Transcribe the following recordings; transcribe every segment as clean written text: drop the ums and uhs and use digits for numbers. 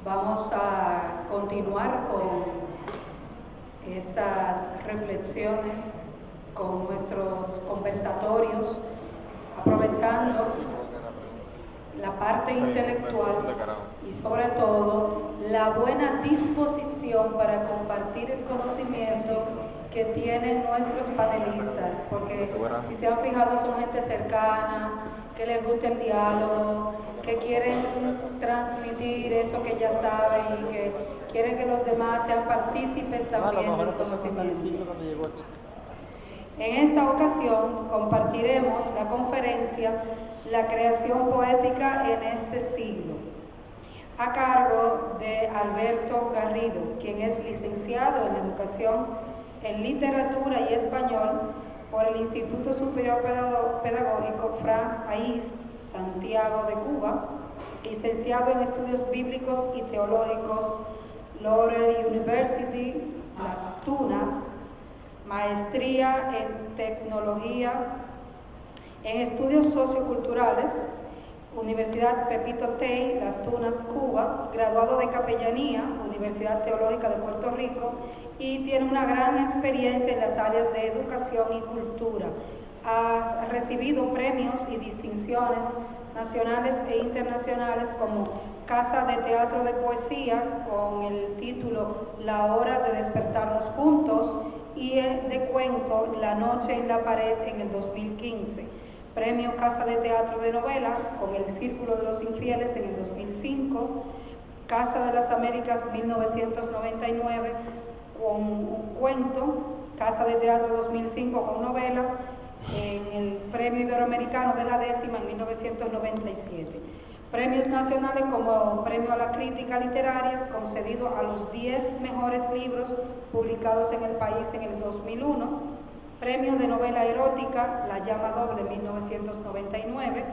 Vamos a continuar con estas reflexiones, con nuestros conversatorios, aprovechando la parte intelectual y sobre todo la buena disposición para compartir el conocimiento que tienen nuestros panelistas, porque si se han fijado son gente cercana, que les gusta el diálogo, que quieren transmitir eso que ya saben y que quieren que los demás sean partícipes también del conocimiento. En esta ocasión compartiremos la conferencia La creación poética en este siglo, a cargo de Alberto Garrido, quien es licenciado en Educación en Literatura y Español por el Instituto Superior Pedagógico Fran País, Santiago de Cuba, licenciado en Estudios Bíblicos y Teológicos, Laurel University, Las Tunas, maestría en Tecnología, en Estudios Socioculturales, Universidad Pepito Tey, Las Tunas, Cuba, graduado de Capellanía, Universidad Teológica de Puerto Rico, y tiene una gran experiencia en las áreas de educación y cultura. Ha recibido premios y distinciones nacionales e internacionales como Casa de Teatro de Poesía con el título La Hora de Despertarnos Juntos y el de cuento La Noche en la Pared en el 2015. Premio Casa de Teatro de Novela con El Círculo de los Infieles en el 2005, Casa de las Américas 1999 con un cuento, Casa de Teatro 2005 con novela, en el Premio Iberoamericano de la 10ª en 1997. Premios nacionales como Premio a la Crítica Literaria, concedido a los 10 mejores libros publicados en el país en el 2001, Premio de Novela Erótica, La Llama Doble, 1999,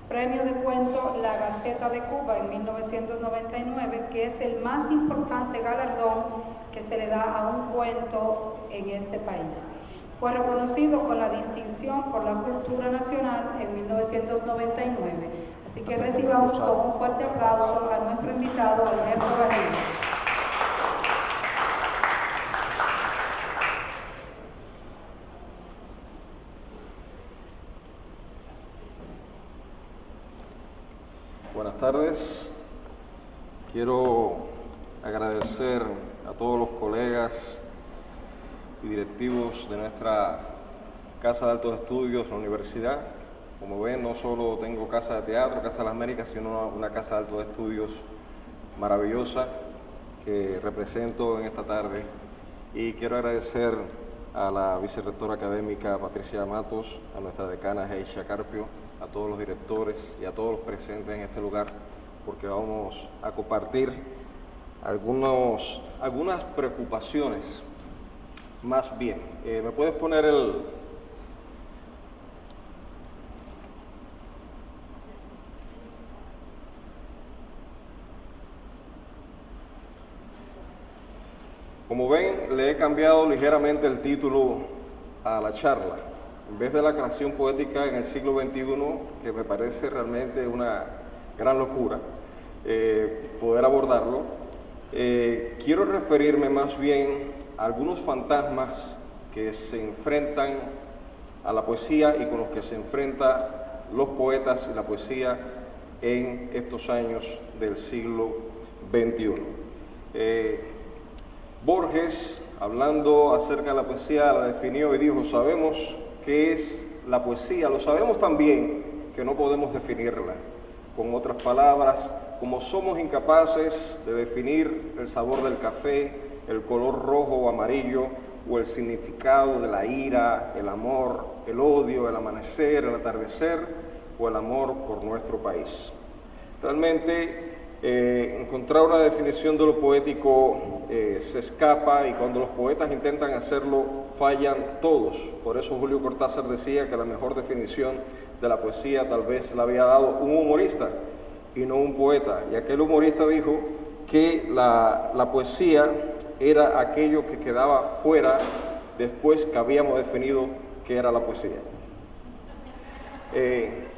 Premio de Cuento, La Gaceta de Cuba, en 1999, que es el más importante galardón que se le da a un cuento en este país. Fue reconocido con la distinción por la Cultura Nacional en 1999. Así que recibamos con un fuerte aplauso a nuestro invitado, Alberto Garrido. Buenas tardes. Quiero agradecer a todos los colegas y directivos de nuestra Casa de Altos Estudios, la universidad. Como ven, no solo tengo Casa de Teatro, Casa de las Américas, sino una Casa de Altos Estudios maravillosa que represento en esta tarde. Y quiero agradecer a la vicerrectora académica Patricia Matos, a nuestra decana Heisha Carpio, a todos los directores y a todos los presentes en este lugar, porque vamos a compartir algunas preocupaciones. Más bien, ¿me puedes poner el...? Como ven, le he cambiado ligeramente el título a la charla. En vez de la creación poética en el siglo XXI, que me parece realmente una gran locura poder abordarlo, quiero referirme más bien a algunos fantasmas que se enfrentan a la poesía y con los que se enfrentan los poetas y la poesía en estos años del siglo XXI. Borges, hablando acerca de la poesía, la definió y dijo: sabemos qué es la poesía, lo sabemos también que no podemos definirla. Con otras palabras, como somos incapaces de definir el sabor del café, el color rojo o amarillo, o el significado de la ira, el amor, el odio, el amanecer, el atardecer, o el amor por nuestro país. Realmente encontrar una definición de lo poético se escapa, y cuando los poetas intentan hacerlo fallan todos. Por eso Julio Cortázar decía que la mejor definición de la poesía tal vez la había dado un humorista y no un poeta, y aquel humorista dijo que la poesía era aquello que quedaba fuera después que habíamos definido qué era la poesía.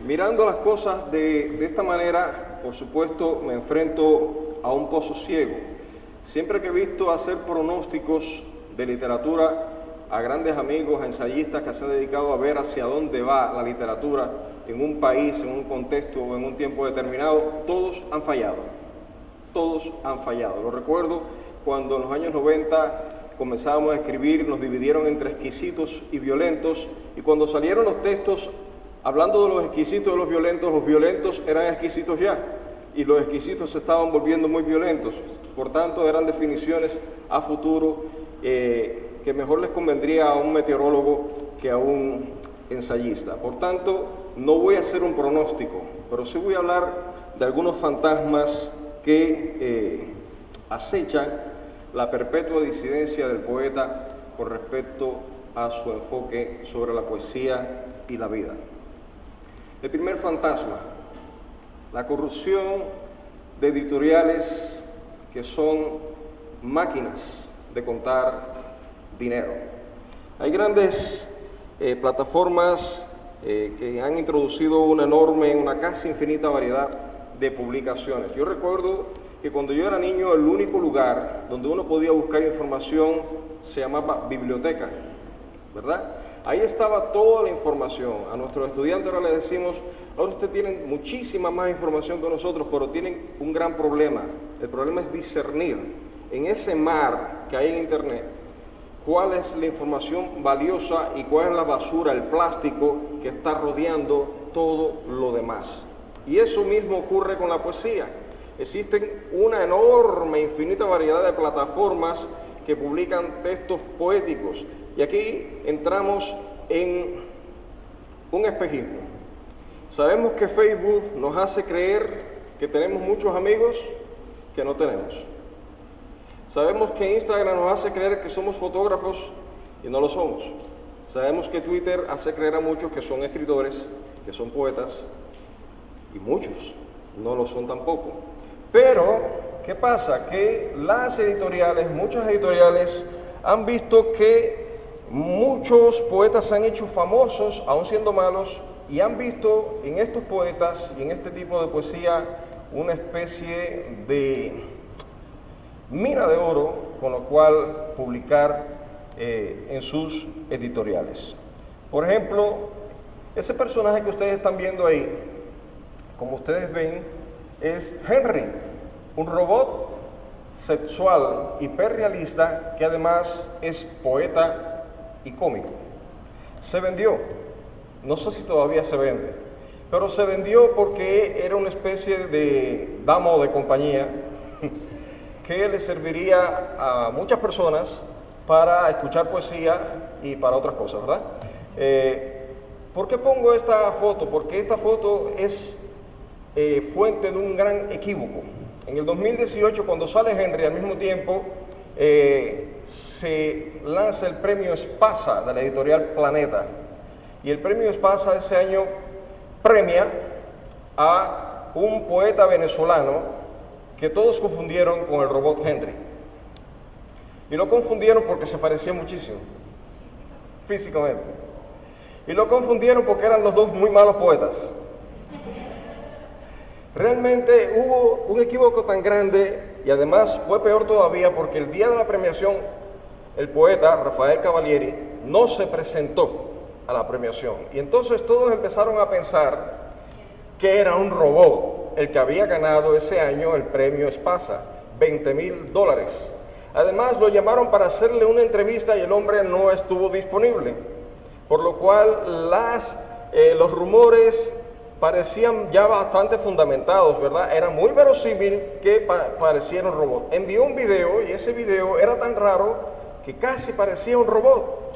Mirando las cosas de esta manera, por supuesto, me enfrento a un pozo ciego. Siempre que he visto hacer pronósticos de literatura a grandes amigos, a ensayistas que se han dedicado a ver hacia dónde va la literatura en un país, en un contexto o en un tiempo determinado, todos han fallado. Todos han fallado. Lo recuerdo cuando en los años 90 comenzábamos a escribir, nos dividieron entre exquisitos y violentos, y cuando salieron los textos hablando de los exquisitos y de los violentos eran exquisitos ya, y los exquisitos se estaban volviendo muy violentos. Por tanto, eran definiciones a futuro que mejor les convendría a un meteorólogo que a un ensayista. Por tanto, no voy a hacer un pronóstico, pero sí voy a hablar de algunos fantasmas que acechan la perpetua disidencia del poeta con respecto a su enfoque sobre la poesía y la vida. El primer fantasma, la corrupción de editoriales que son máquinas de contar dinero. Hay grandes plataformas que han introducido una casi infinita variedad de publicaciones. Yo recuerdo que cuando yo era niño, el único lugar donde uno podía buscar información se llamaba biblioteca, ¿verdad? Ahí estaba toda la información. A nuestros estudiantes ahora les decimos, ahora ustedes tienen muchísima más información que nosotros, pero tienen un gran problema. El problema es discernir en ese mar que hay en Internet cuál es la información valiosa y cuál es la basura, el plástico que está rodeando todo lo demás. Y eso mismo ocurre con la poesía. Existen una enorme, infinita variedad de plataformas que publican textos poéticos. Y aquí entramos en un espejismo. Sabemos que Facebook nos hace creer que tenemos muchos amigos que no tenemos. Sabemos que Instagram nos hace creer que somos fotógrafos y no lo somos. Sabemos que Twitter hace creer a muchos que son escritores, que son poetas, y muchos no lo son tampoco. Pero, ¿qué pasa? Que muchas editoriales han visto que muchos poetas se han hecho famosos, aún siendo malos, y han visto en estos poetas y en este tipo de poesía una especie de mina de oro con lo cual publicar en sus editoriales. Por ejemplo, ese personaje que ustedes están viendo ahí, como ustedes ven, es Henry, un robot sexual hiperrealista que además es poeta y cómico. Se vendió, no sé si todavía se vende, pero se vendió porque era una especie de dama de compañía que le serviría a muchas personas para escuchar poesía y para otras cosas, ¿verdad? ¿Por qué pongo esta foto? Porque esta foto es fuente de un gran equívoco. En el 2018, cuando sale Henry, al mismo tiempo se lanza el premio Espasa de la editorial Planeta. Y el premio Espasa ese año premia a un poeta venezolano que todos confundieron con el robot Henry. Y lo confundieron porque se parecía muchísimo, físicamente. Y lo confundieron porque eran los dos muy malos poetas. Realmente hubo un equívoco tan grande, y además fue peor todavía porque el día de la premiación el poeta Rafael Cavalieri no se presentó a la premiación. Y entonces todos empezaron a pensar que era un robot el que había ganado ese año el premio Espasa, $20,000. Además lo llamaron para hacerle una entrevista y el hombre no estuvo disponible, por lo cual los rumores parecían ya bastante fundamentados, ¿verdad? Era muy verosímil que pareciera un robot. Envió un video y ese video era tan raro que casi parecía un robot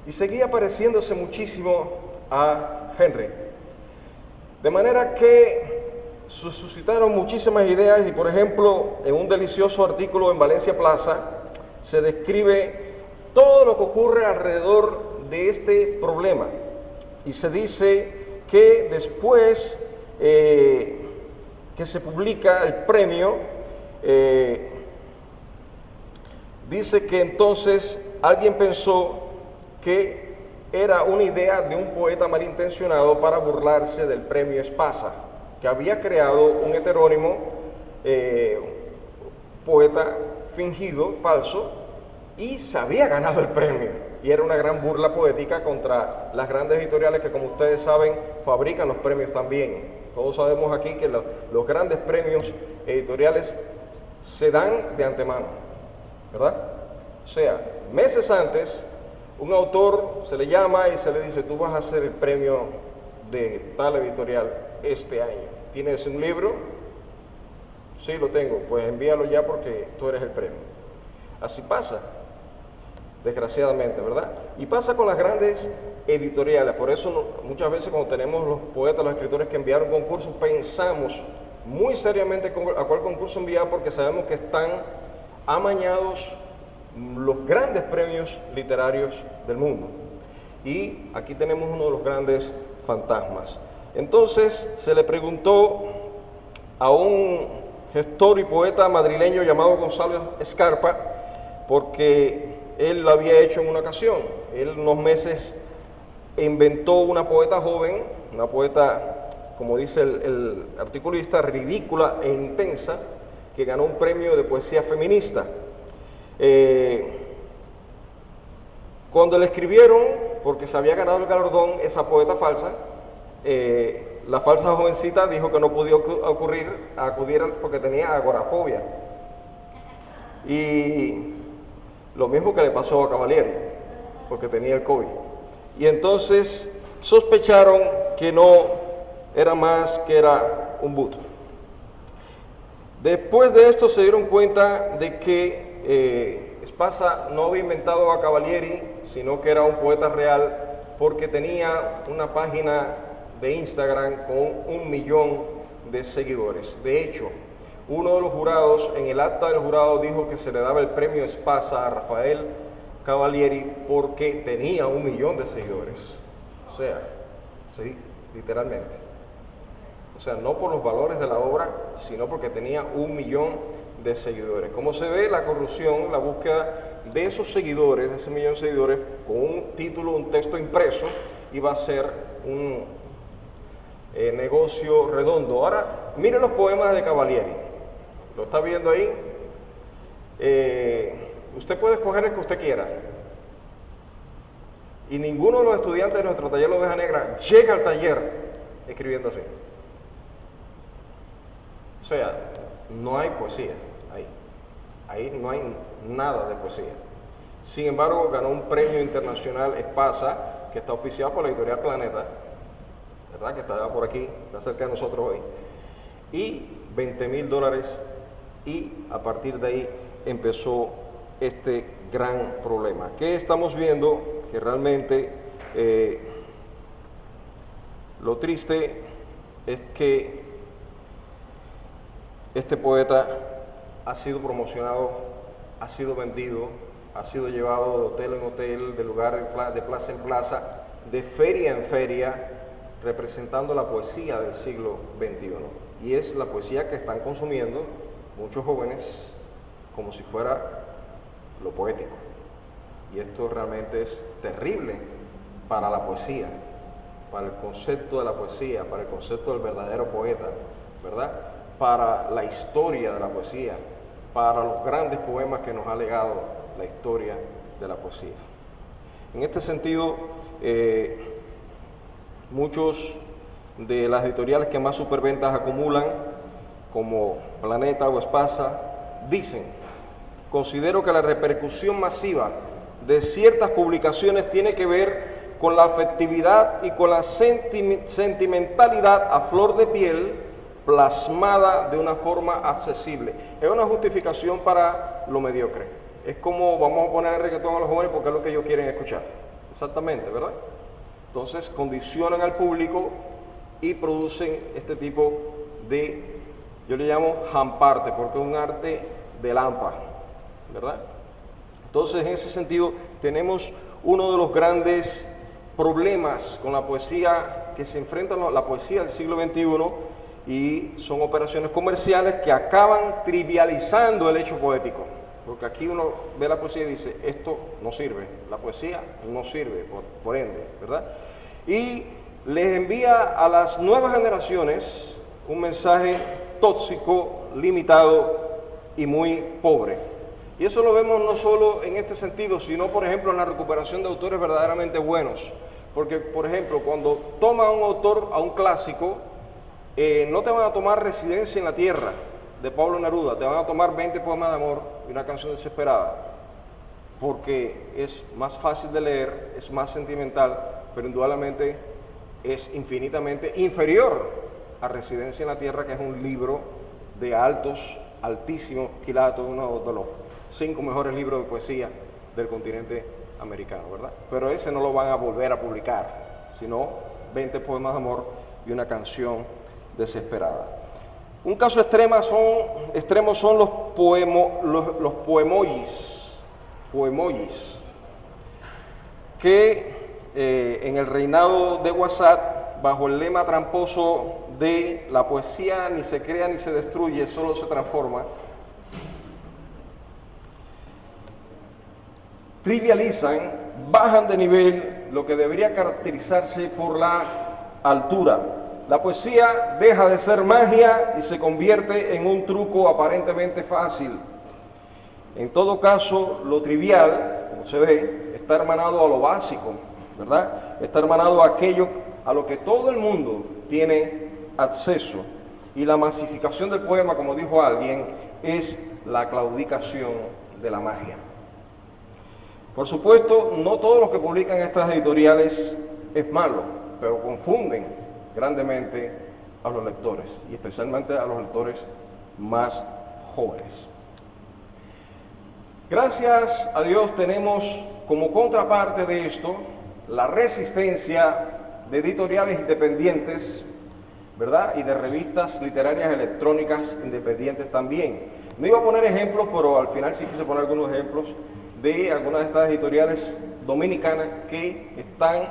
y seguía pareciéndose muchísimo a Henry. De manera que suscitaron muchísimas ideas y, por ejemplo, en un delicioso artículo en Valencia Plaza se describe todo lo que ocurre alrededor de este problema y se dice que después que se publica el premio, dice que entonces alguien pensó que era una idea de un poeta malintencionado para burlarse del premio Espasa, que había creado un heterónimo, poeta fingido, falso, y se había ganado el premio. Y era una gran burla poética contra las grandes editoriales que, como ustedes saben, fabrican los premios también. Todos sabemos aquí que los grandes premios editoriales se dan de antemano, ¿verdad? O sea, meses antes, un autor se le llama y se le dice: tú vas a hacer el premio de tal editorial este año. ¿Tienes un libro? Sí, lo tengo. Pues envíalo ya porque tú eres el premio. Así pasa, desgraciadamente, ¿verdad? Y pasa con las grandes editoriales. Por eso muchas veces cuando tenemos los poetas, los escritores que enviaron concursos, pensamos muy seriamente a cuál concurso enviar, porque sabemos que están amañados los grandes premios literarios del mundo. Y aquí tenemos uno de los grandes fantasmas. Entonces se le preguntó a un gestor y poeta madrileño llamado Gonzalo Escarpa, porque él lo había hecho en una ocasión. Él unos meses inventó una poeta joven, una poeta, como dice el articulista, ridícula e intensa, que ganó un premio de poesía feminista. Cuando le escribieron, porque se había ganado el galardón, esa poeta falsa, la falsa jovencita dijo que no podía acudir porque tenía agorafobia. Y lo mismo que le pasó a Cavalieri, porque tenía el COVID. Y entonces sospecharon que no era más que era un buto. Después de esto se dieron cuenta de que Espasa no había inventado a Cavalieri, sino que era un poeta real, porque tenía una página de Instagram con 1 millón de seguidores. De hecho, uno de los jurados, en el acta del jurado, dijo que se le daba el premio Espasa a Rafael Cavalieri porque tenía 1 millón de seguidores. O sea, sí, literalmente. O sea, no por los valores de la obra, sino porque tenía 1 millón de seguidores. Como se ve, la corrupción, la búsqueda de esos seguidores, de ese 1 millón de seguidores, con un título, un texto impreso, iba a ser un negocio redondo. Ahora, miren los poemas de Cavalieri. ¿Lo está viendo ahí? Usted puede escoger el que usted quiera. Y ninguno de los estudiantes de nuestro taller de Oveja Negra llega al taller escribiendo así. O sea, no hay poesía ahí. Ahí no hay nada de poesía. Sin embargo, ganó un premio internacional Espasa, que está auspiciado por la editorial Planeta, ¿verdad? Que está por aquí, está cerca de nosotros hoy. Y $20,000. Y a partir de ahí empezó este gran problema. ¿Qué estamos viendo? Que realmente lo triste es que este poeta ha sido promocionado, ha sido vendido, ha sido llevado de hotel en hotel, de lugar de plaza en plaza, de feria en feria, representando la poesía del siglo XXI. Y es la poesía que están consumiendo muchos jóvenes como si fuera lo poético. Y esto realmente es terrible para la poesía, para el concepto de la poesía, para el concepto del verdadero poeta, ¿verdad? Para la historia de la poesía, para los grandes poemas que nos ha legado la historia de la poesía. En este sentido, muchos de las editoriales que más superventas acumulan, como Planeta o Espasa, dicen: considero que la repercusión masiva de ciertas publicaciones tiene que ver con la afectividad y con la sentimentalidad a flor de piel, plasmada de una forma accesible. Es una justificación para lo mediocre. Es como vamos a poner el reggaetón a los jóvenes porque es lo que ellos quieren escuchar. Exactamente, ¿verdad? Entonces condicionan al público y producen este tipo de, yo le llamo jamparte, porque es un arte de lampa, ¿verdad? Entonces, en ese sentido, tenemos uno de los grandes problemas con la poesía que se enfrentan la poesía del siglo XXI, y son operaciones comerciales que acaban trivializando el hecho poético. Porque aquí uno ve la poesía y dice, esto no sirve, la poesía no sirve, por ende, ¿verdad? Y les envía a las nuevas generaciones un mensaje tóxico, limitado y muy pobre. Y eso lo vemos no solo en este sentido, sino, por ejemplo, en la recuperación de autores verdaderamente buenos. Porque, por ejemplo, cuando toma un autor a un clásico, no te van a tomar Residencia en la Tierra, de Pablo Neruda, te van a tomar 20 poemas de amor y una canción desesperada, porque es más fácil de leer, es más sentimental, pero indudablemente es infinitamente inferior a Residencia en la Tierra, que es un libro de altísimos quilates, uno de los 5 mejores libros de poesía del continente americano, ¿verdad? Pero ese no lo van a volver a publicar, sino 20 poemas de amor y una canción desesperada. Un caso extremo son los poemojis, que en el reinado de WhatsApp, bajo el lema tramposo de la poesía ni se crea ni se destruye, solo se transforma, trivializan, bajan de nivel lo que debería caracterizarse por la altura. La poesía deja de ser magia y se convierte en un truco aparentemente fácil. En todo caso, lo trivial, como se ve, está hermanado a lo básico, ¿verdad? Está hermanado a aquello a lo que todo el mundo tiene acceso. Y la masificación del poema, como dijo alguien, es la claudicación de la magia. Por supuesto, no todos los que publican estas editoriales es malo, pero confunden grandemente a los lectores, y especialmente a los lectores más jóvenes. Gracias a Dios tenemos como contraparte de esto la resistencia de editoriales independientes, ¿verdad? Y de revistas literarias electrónicas independientes también. No iba a poner ejemplos, pero al final sí quise poner algunos ejemplos de algunas de estas editoriales dominicanas que están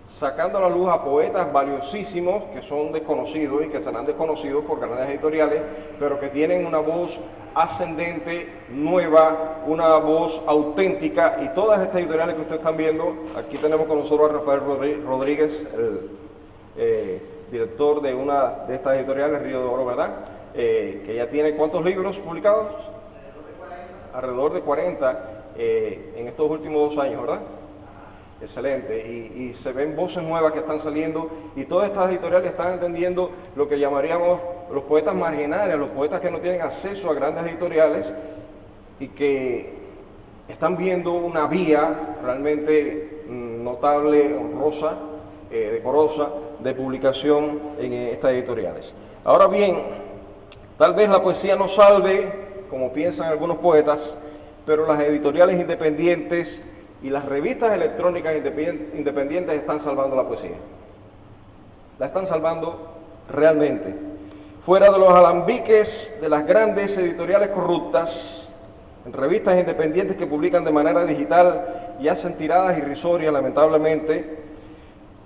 sacando a la luz a poetas valiosísimos que son desconocidos y que serán desconocidos por canales editoriales, pero que tienen una voz ascendente, nueva, una voz auténtica. Y todas estas editoriales que ustedes están viendo, aquí tenemos con nosotros a Rafael Rodríguez, el director de una de estas editoriales, Río de Oro, ¿verdad? Que ya tiene ¿cuántos libros publicados? Alrededor de 40 en estos últimos 2 años, ¿verdad? Excelente, y se ven voces nuevas que están saliendo, y todas estas editoriales están entendiendo lo que llamaríamos los poetas marginales, los poetas que no tienen acceso a grandes editoriales y que están viendo una vía realmente notable, honrosa, decorosa de publicación en estas editoriales. Ahora bien, tal vez la poesía no salve, como piensan algunos poetas, pero las editoriales independientes y las revistas electrónicas independientes están salvando la poesía. La están salvando realmente. Fuera de los alambiques de las grandes editoriales corruptas, en revistas independientes que publican de manera digital y hacen tiradas irrisorias, lamentablemente,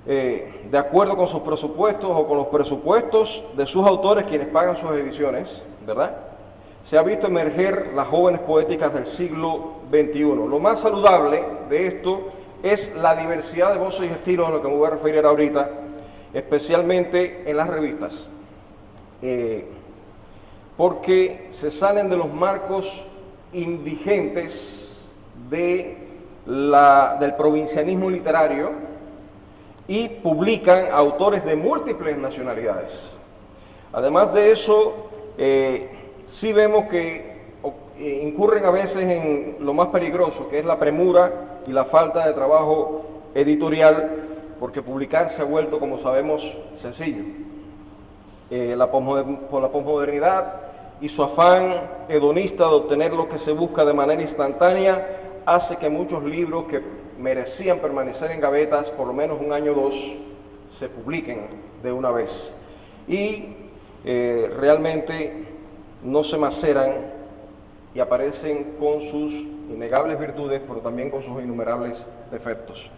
de acuerdo con sus presupuestos o con los presupuestos de sus autores, quienes pagan sus ediciones, ¿verdad? Se ha visto emerger las jóvenes poéticas del siglo XXI. Lo más saludable de esto es la diversidad de voces y estilos, a lo que me voy a referir ahorita, especialmente en las revistas, porque se salen de los marcos indigentes del provincianismo literario y publican autores de múltiples nacionalidades. Además de eso, sí vemos que incurren a veces en lo más peligroso, que es la premura y la falta de trabajo editorial, porque publicar se ha vuelto, como sabemos, sencillo. Por la posmodernidad y su afán hedonista de obtener lo que se busca de manera instantánea, hace que muchos libros que merecían permanecer en gavetas por lo menos 1 año o 2 se publiquen de una vez. y realmente no se maceran y aparecen con sus innegables virtudes, pero también con sus innumerables defectos.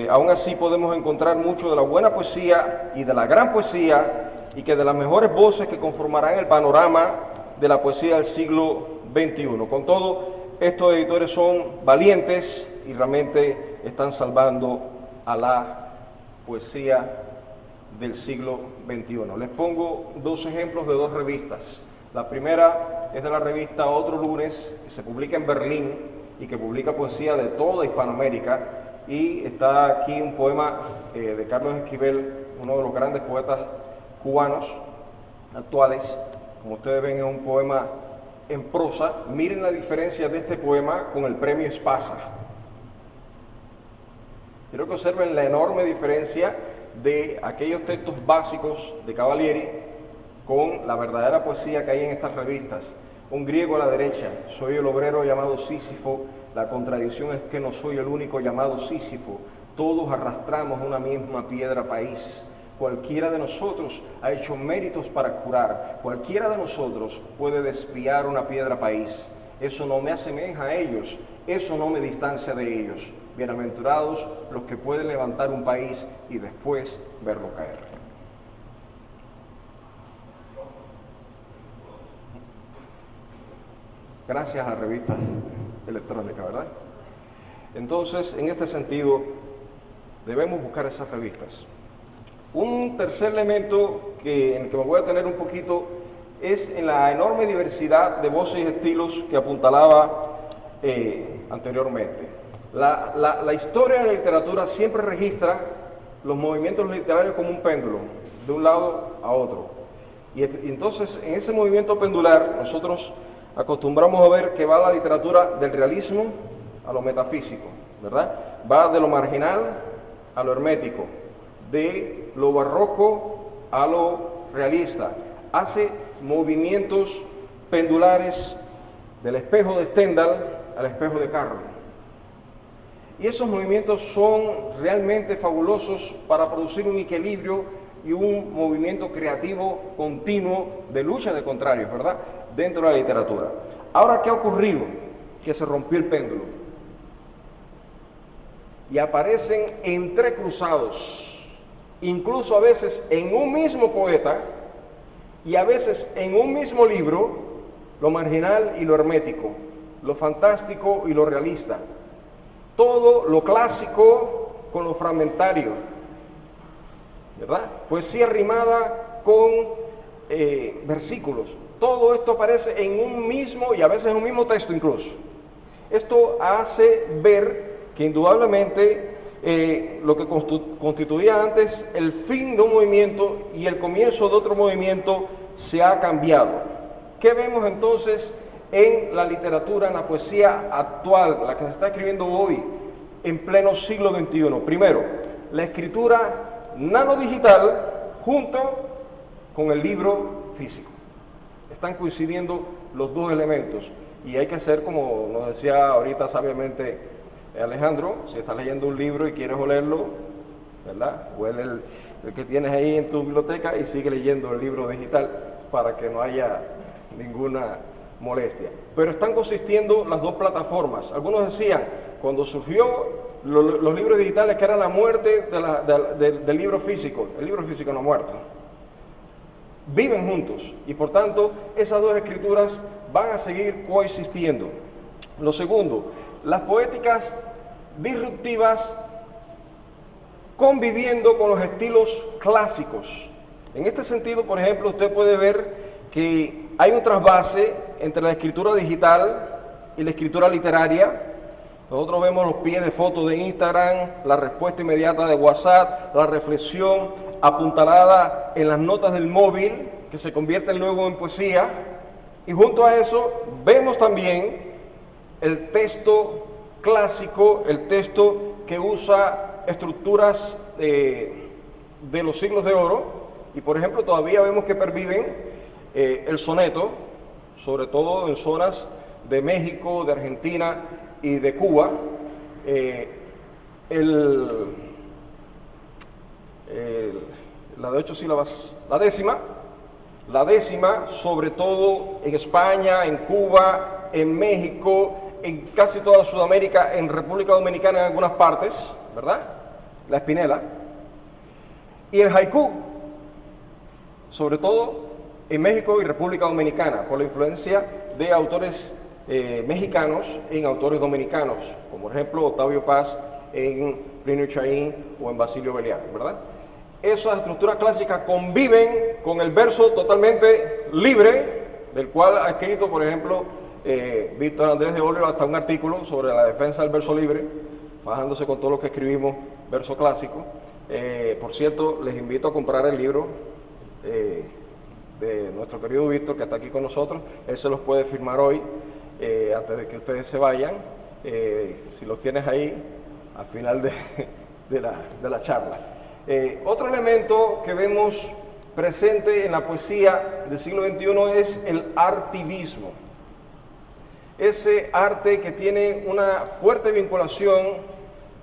Aún así podemos encontrar mucho de la buena poesía y de la gran poesía, y que de las mejores voces que conformarán el panorama de la poesía del siglo XXI. Con todo, estos editores son valientes y realmente están salvando a la poesía del siglo XXI. Les pongo dos ejemplos de dos revistas. La primera es de la revista Otro Lunes, que se publica en Berlín y que publica poesía de toda Hispanoamérica. Y está aquí un poema de Carlos Esquivel, uno de los grandes poetas cubanos actuales. Como ustedes ven, es un poema en prosa. Miren la diferencia de este poema con el premio Espasa. Quiero que observen la enorme diferencia de aquellos textos básicos de Cavalieri con la verdadera poesía que hay en estas revistas. Un griego a la derecha: soy el obrero llamado Sísifo, la contradicción es que no soy el único llamado Sísifo, todos arrastramos una misma piedra país. Cualquiera de nosotros ha hecho méritos para curar, cualquiera de nosotros puede despiar una piedra país. Eso no me asemeja a ellos, eso no me distancia de ellos. Bienaventurados los que pueden levantar un país y después verlo caer. Gracias a las revistas electrónicas, ¿verdad? Entonces, en este sentido, debemos buscar esas revistas. Un tercer elemento en el que me voy a tener un poquito es en la enorme diversidad de voces y estilos que apuntalaba anteriormente. La historia de la literatura siempre registra los movimientos literarios como un péndulo, de un lado a otro. Y entonces, en ese movimiento pendular, nosotros acostumbramos a ver que va la literatura del realismo a lo metafísico, ¿verdad? Va de lo marginal a lo hermético, de lo barroco a lo realista. Hace movimientos pendulares del espejo de Stendhal al espejo de Carroll. Y esos movimientos son realmente fabulosos para producir un equilibrio y un movimiento creativo continuo de lucha de contrarios, ¿verdad?, dentro de la literatura. Ahora, ¿qué ha ocurrido? Que se rompió el péndulo y aparecen entrecruzados, incluso a veces en un mismo poeta y a veces en un mismo libro, lo marginal y lo hermético, lo fantástico y lo realista, todo lo clásico con lo fragmentario, ¿verdad? Poesía rimada con versículos. Todo esto aparece en un mismo y a veces en un mismo texto incluso. Esto hace ver que indudablemente lo que constituía antes el fin de un movimiento y el comienzo de otro movimiento se ha cambiado. ¿Qué vemos entonces en la literatura, en la poesía actual, la que se está escribiendo hoy, en pleno siglo XXI? Primero, la escritura nanodigital junto con el libro físico. Están coincidiendo los dos elementos y hay que hacer, como nos decía ahorita sabiamente Alejandro, si estás leyendo un libro y quieres olerlo, ¿verdad?, huele el que tienes ahí en tu biblioteca y sigue leyendo el libro digital para que no haya ninguna molestia. Pero están coexistiendo las dos plataformas. Algunos decían, cuando surgió los libros digitales, que era la muerte del libro físico. El libro físico no ha muerto. Viven juntos y por tanto esas dos escrituras van a seguir coexistiendo. Lo segundo, las poéticas disruptivas conviviendo con los estilos clásicos. En este sentido, por ejemplo, usted puede ver que hay un trasvase entre la escritura digital y la escritura literaria. Nosotros vemos los pies de fotos de Instagram, la respuesta inmediata de WhatsApp, la reflexión apuntalada en las notas del móvil, que se convierten luego en poesía. Y junto a eso vemos también el texto clásico, el texto que usa estructuras de los siglos de oro. Y por ejemplo, todavía vemos que perviven el soneto, sobre todo en zonas de México, de Argentina y de Cuba. la de 8 sílabas, la décima, sobre todo en España, en Cuba, en México, en casi toda Sudamérica, en República Dominicana en algunas partes, ¿verdad? La espinela. Y el haiku, sobre todo en México y República Dominicana, por la influencia de autores mexicanos en autores dominicanos, como por ejemplo Octavio Paz en Plinio Chaín o en Basilio Belián, ¿verdad? Esas estructuras clásicas conviven con el verso totalmente libre, del cual ha escrito, por ejemplo, Víctor Andrés de Olio hasta un artículo sobre la defensa del verso libre, fajándose con todo lo que escribimos, verso clásico. Por cierto, les invito a comprar el libro de nuestro querido Víctor, que está aquí con nosotros. Él se los puede firmar hoy, antes de que ustedes se vayan, si los tienes ahí, al final de la charla. Otro elemento que vemos presente en la poesía del siglo XXI es el artivismo. Ese arte que tiene una fuerte vinculación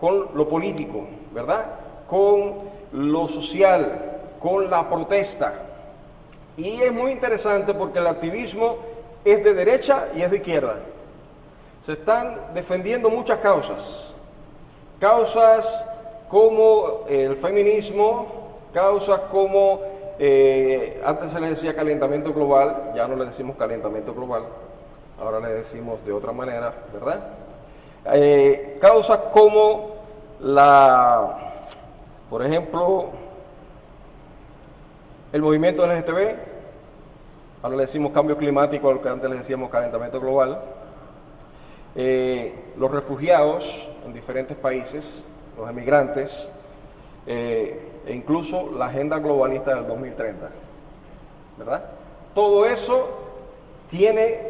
con lo político, ¿verdad? Con lo social, con la protesta. Y es muy interesante porque el activismo es de derecha y es de izquierda. Se están defendiendo muchas causas. Causas como el feminismo, causas como, antes se le decía calentamiento global, ya no le decimos calentamiento global, ahora le decimos de otra manera, ¿verdad? Causas como por ejemplo, el movimiento LGTB, ahora le decimos cambio climático, a lo que antes le decíamos calentamiento global. Los refugiados en diferentes países, los emigrantes, e incluso la agenda globalista del 2030, ¿verdad? Todo eso tiene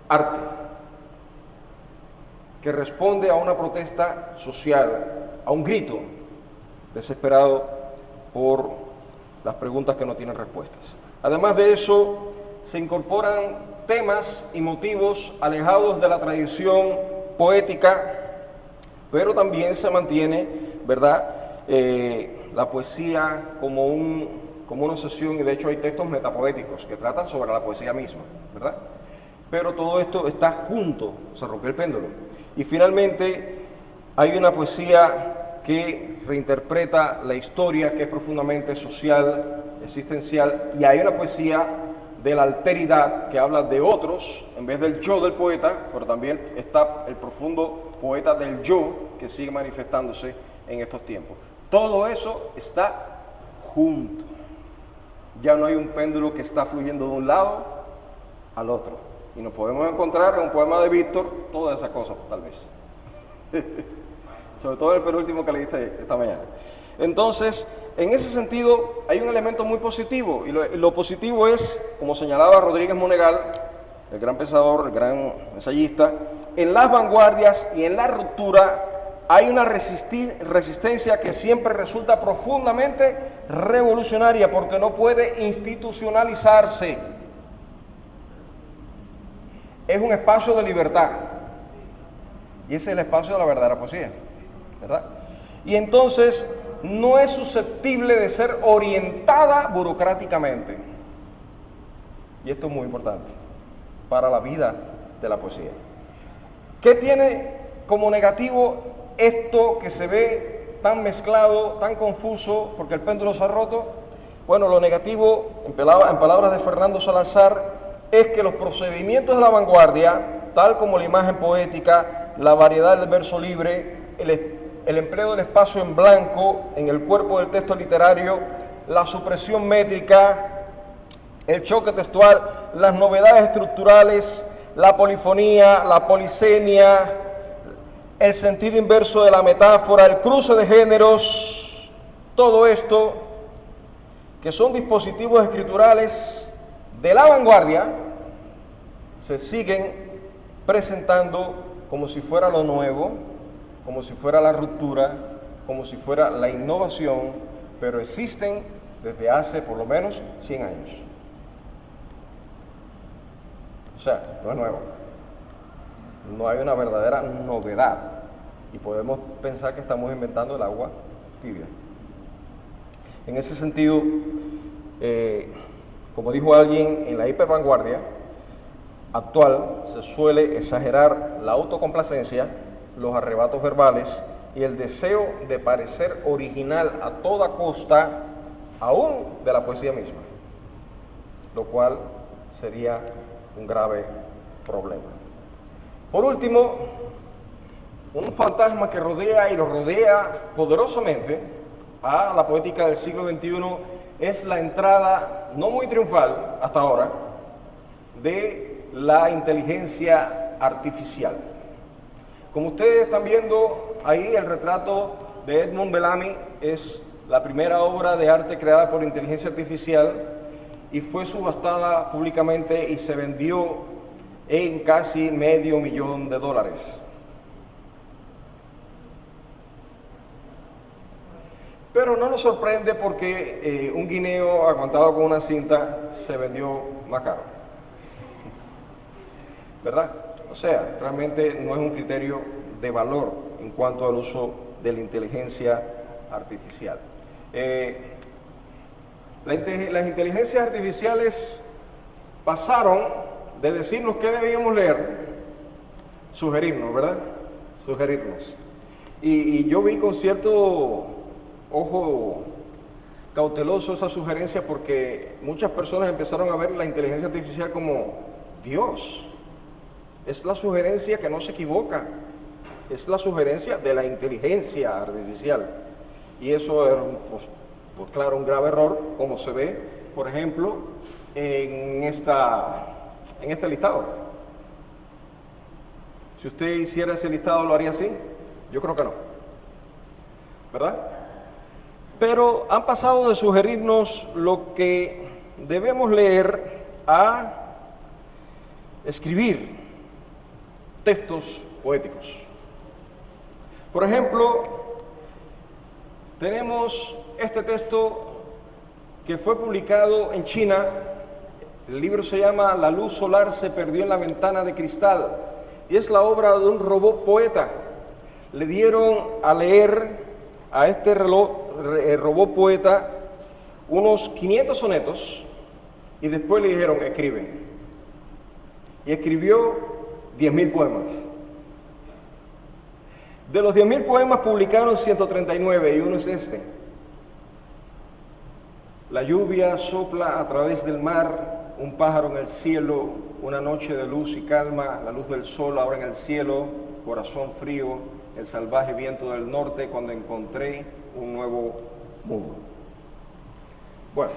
arte, que responde a una protesta social, a un grito desesperado por las preguntas que no tienen respuestas. Además de eso, se incorporan temas y motivos alejados de la tradición poética, pero también se mantiene, ¿verdad?, la poesía como una obsesión, y de hecho hay textos metapoéticos que tratan sobre la poesía misma, ¿verdad? Pero todo esto está junto, se rompió el péndulo. Y finalmente hay una poesía que reinterpreta la historia, que es profundamente social, existencial, y hay una poesía de la alteridad que habla de otros en vez del yo del poeta, pero también está el profundo poeta del yo que sigue manifestándose en estos tiempos. Todo eso está junto. Ya no hay un péndulo que está fluyendo de un lado al otro. Y nos podemos encontrar en un poema de Víctor todas esas cosas, tal vez. Sobre todo el penúltimo que leíste esta mañana. Entonces, en ese sentido, hay un elemento muy positivo. Y lo positivo es, como señalaba Rodríguez Monegal, el gran pensador, el gran ensayista, en las vanguardias y en la ruptura hay una resistencia que siempre resulta profundamente revolucionaria porque no puede institucionalizarse. Es un espacio de libertad. Y ese es el espacio de la verdadera poesía, ¿verdad? Y entonces no es susceptible de ser orientada burocráticamente. Y esto es muy importante para la vida de la poesía. ¿Qué tiene como negativo esto que se ve tan mezclado, tan confuso, porque el péndulo se ha roto? Bueno, lo negativo, en palabras de Fernando Salazar, es que los procedimientos de la vanguardia, tal como la imagen poética, la variedad del verso libre, el empleo del espacio en blanco en el cuerpo del texto literario, la supresión métrica, el choque textual, las novedades estructurales, la polifonía, la polisemia, el sentido inverso de la metáfora, el cruce de géneros, todo esto, que son dispositivos escriturales de la vanguardia, se siguen presentando como si fuera lo nuevo, como si fuera la ruptura, como si fuera la innovación, pero existen desde hace por lo menos 100 años. O sea, no es nuevo. No hay una verdadera novedad y podemos pensar que estamos inventando el agua tibia. En ese sentido, como dijo alguien, en la hipervanguardia actual se suele exagerar la autocomplacencia, los arrebatos verbales y el deseo de parecer original a toda costa, aún de la poesía misma, lo cual sería un grave problema. Por último, un fantasma que rodea y lo rodea poderosamente a la poética del siglo XXI es la entrada, no muy triunfal hasta ahora, de la inteligencia artificial. Como ustedes están viendo ahí, el retrato de Edmund Bellamy es la primera obra de arte creada por inteligencia artificial y fue subastada públicamente y se vendió en casi $500,000. Pero no nos sorprende porque un guineo aguantado con una cinta se vendió más caro, ¿verdad? O sea, realmente no es un criterio de valor en cuanto al uso de la inteligencia artificial. Las inteligencias artificiales pasaron de decirnos qué debíamos leer, sugerirnos, ¿verdad? Sugerirnos. Y yo vi con cierto ojo cauteloso esa sugerencia porque muchas personas empezaron a ver la inteligencia artificial como Dios. Es la sugerencia que no se equivoca, es la sugerencia de la inteligencia artificial. Y eso es, pues claro, un grave error, como se ve, por ejemplo, en este listado. Si usted hiciera ese listado, ¿lo haría así? Yo creo que no, ¿verdad? Pero han pasado de sugerirnos lo que debemos leer a escribir textos poéticos. Por ejemplo, tenemos este texto que fue publicado en China. El libro se llama La luz solar se perdió en la ventana de cristal y es la obra de un robot poeta. Le dieron a leer a este robot poeta unos 500 sonetos y después le dijeron escribe. Y escribió 10.000 poemas. De los 10.000 poemas publicaron 139 y uno es este. La lluvia sopla a través del mar, un pájaro en el cielo, una noche de luz y calma, la luz del sol ahora en el cielo, corazón frío, el salvaje viento del norte cuando encontré un nuevo mundo. Bueno.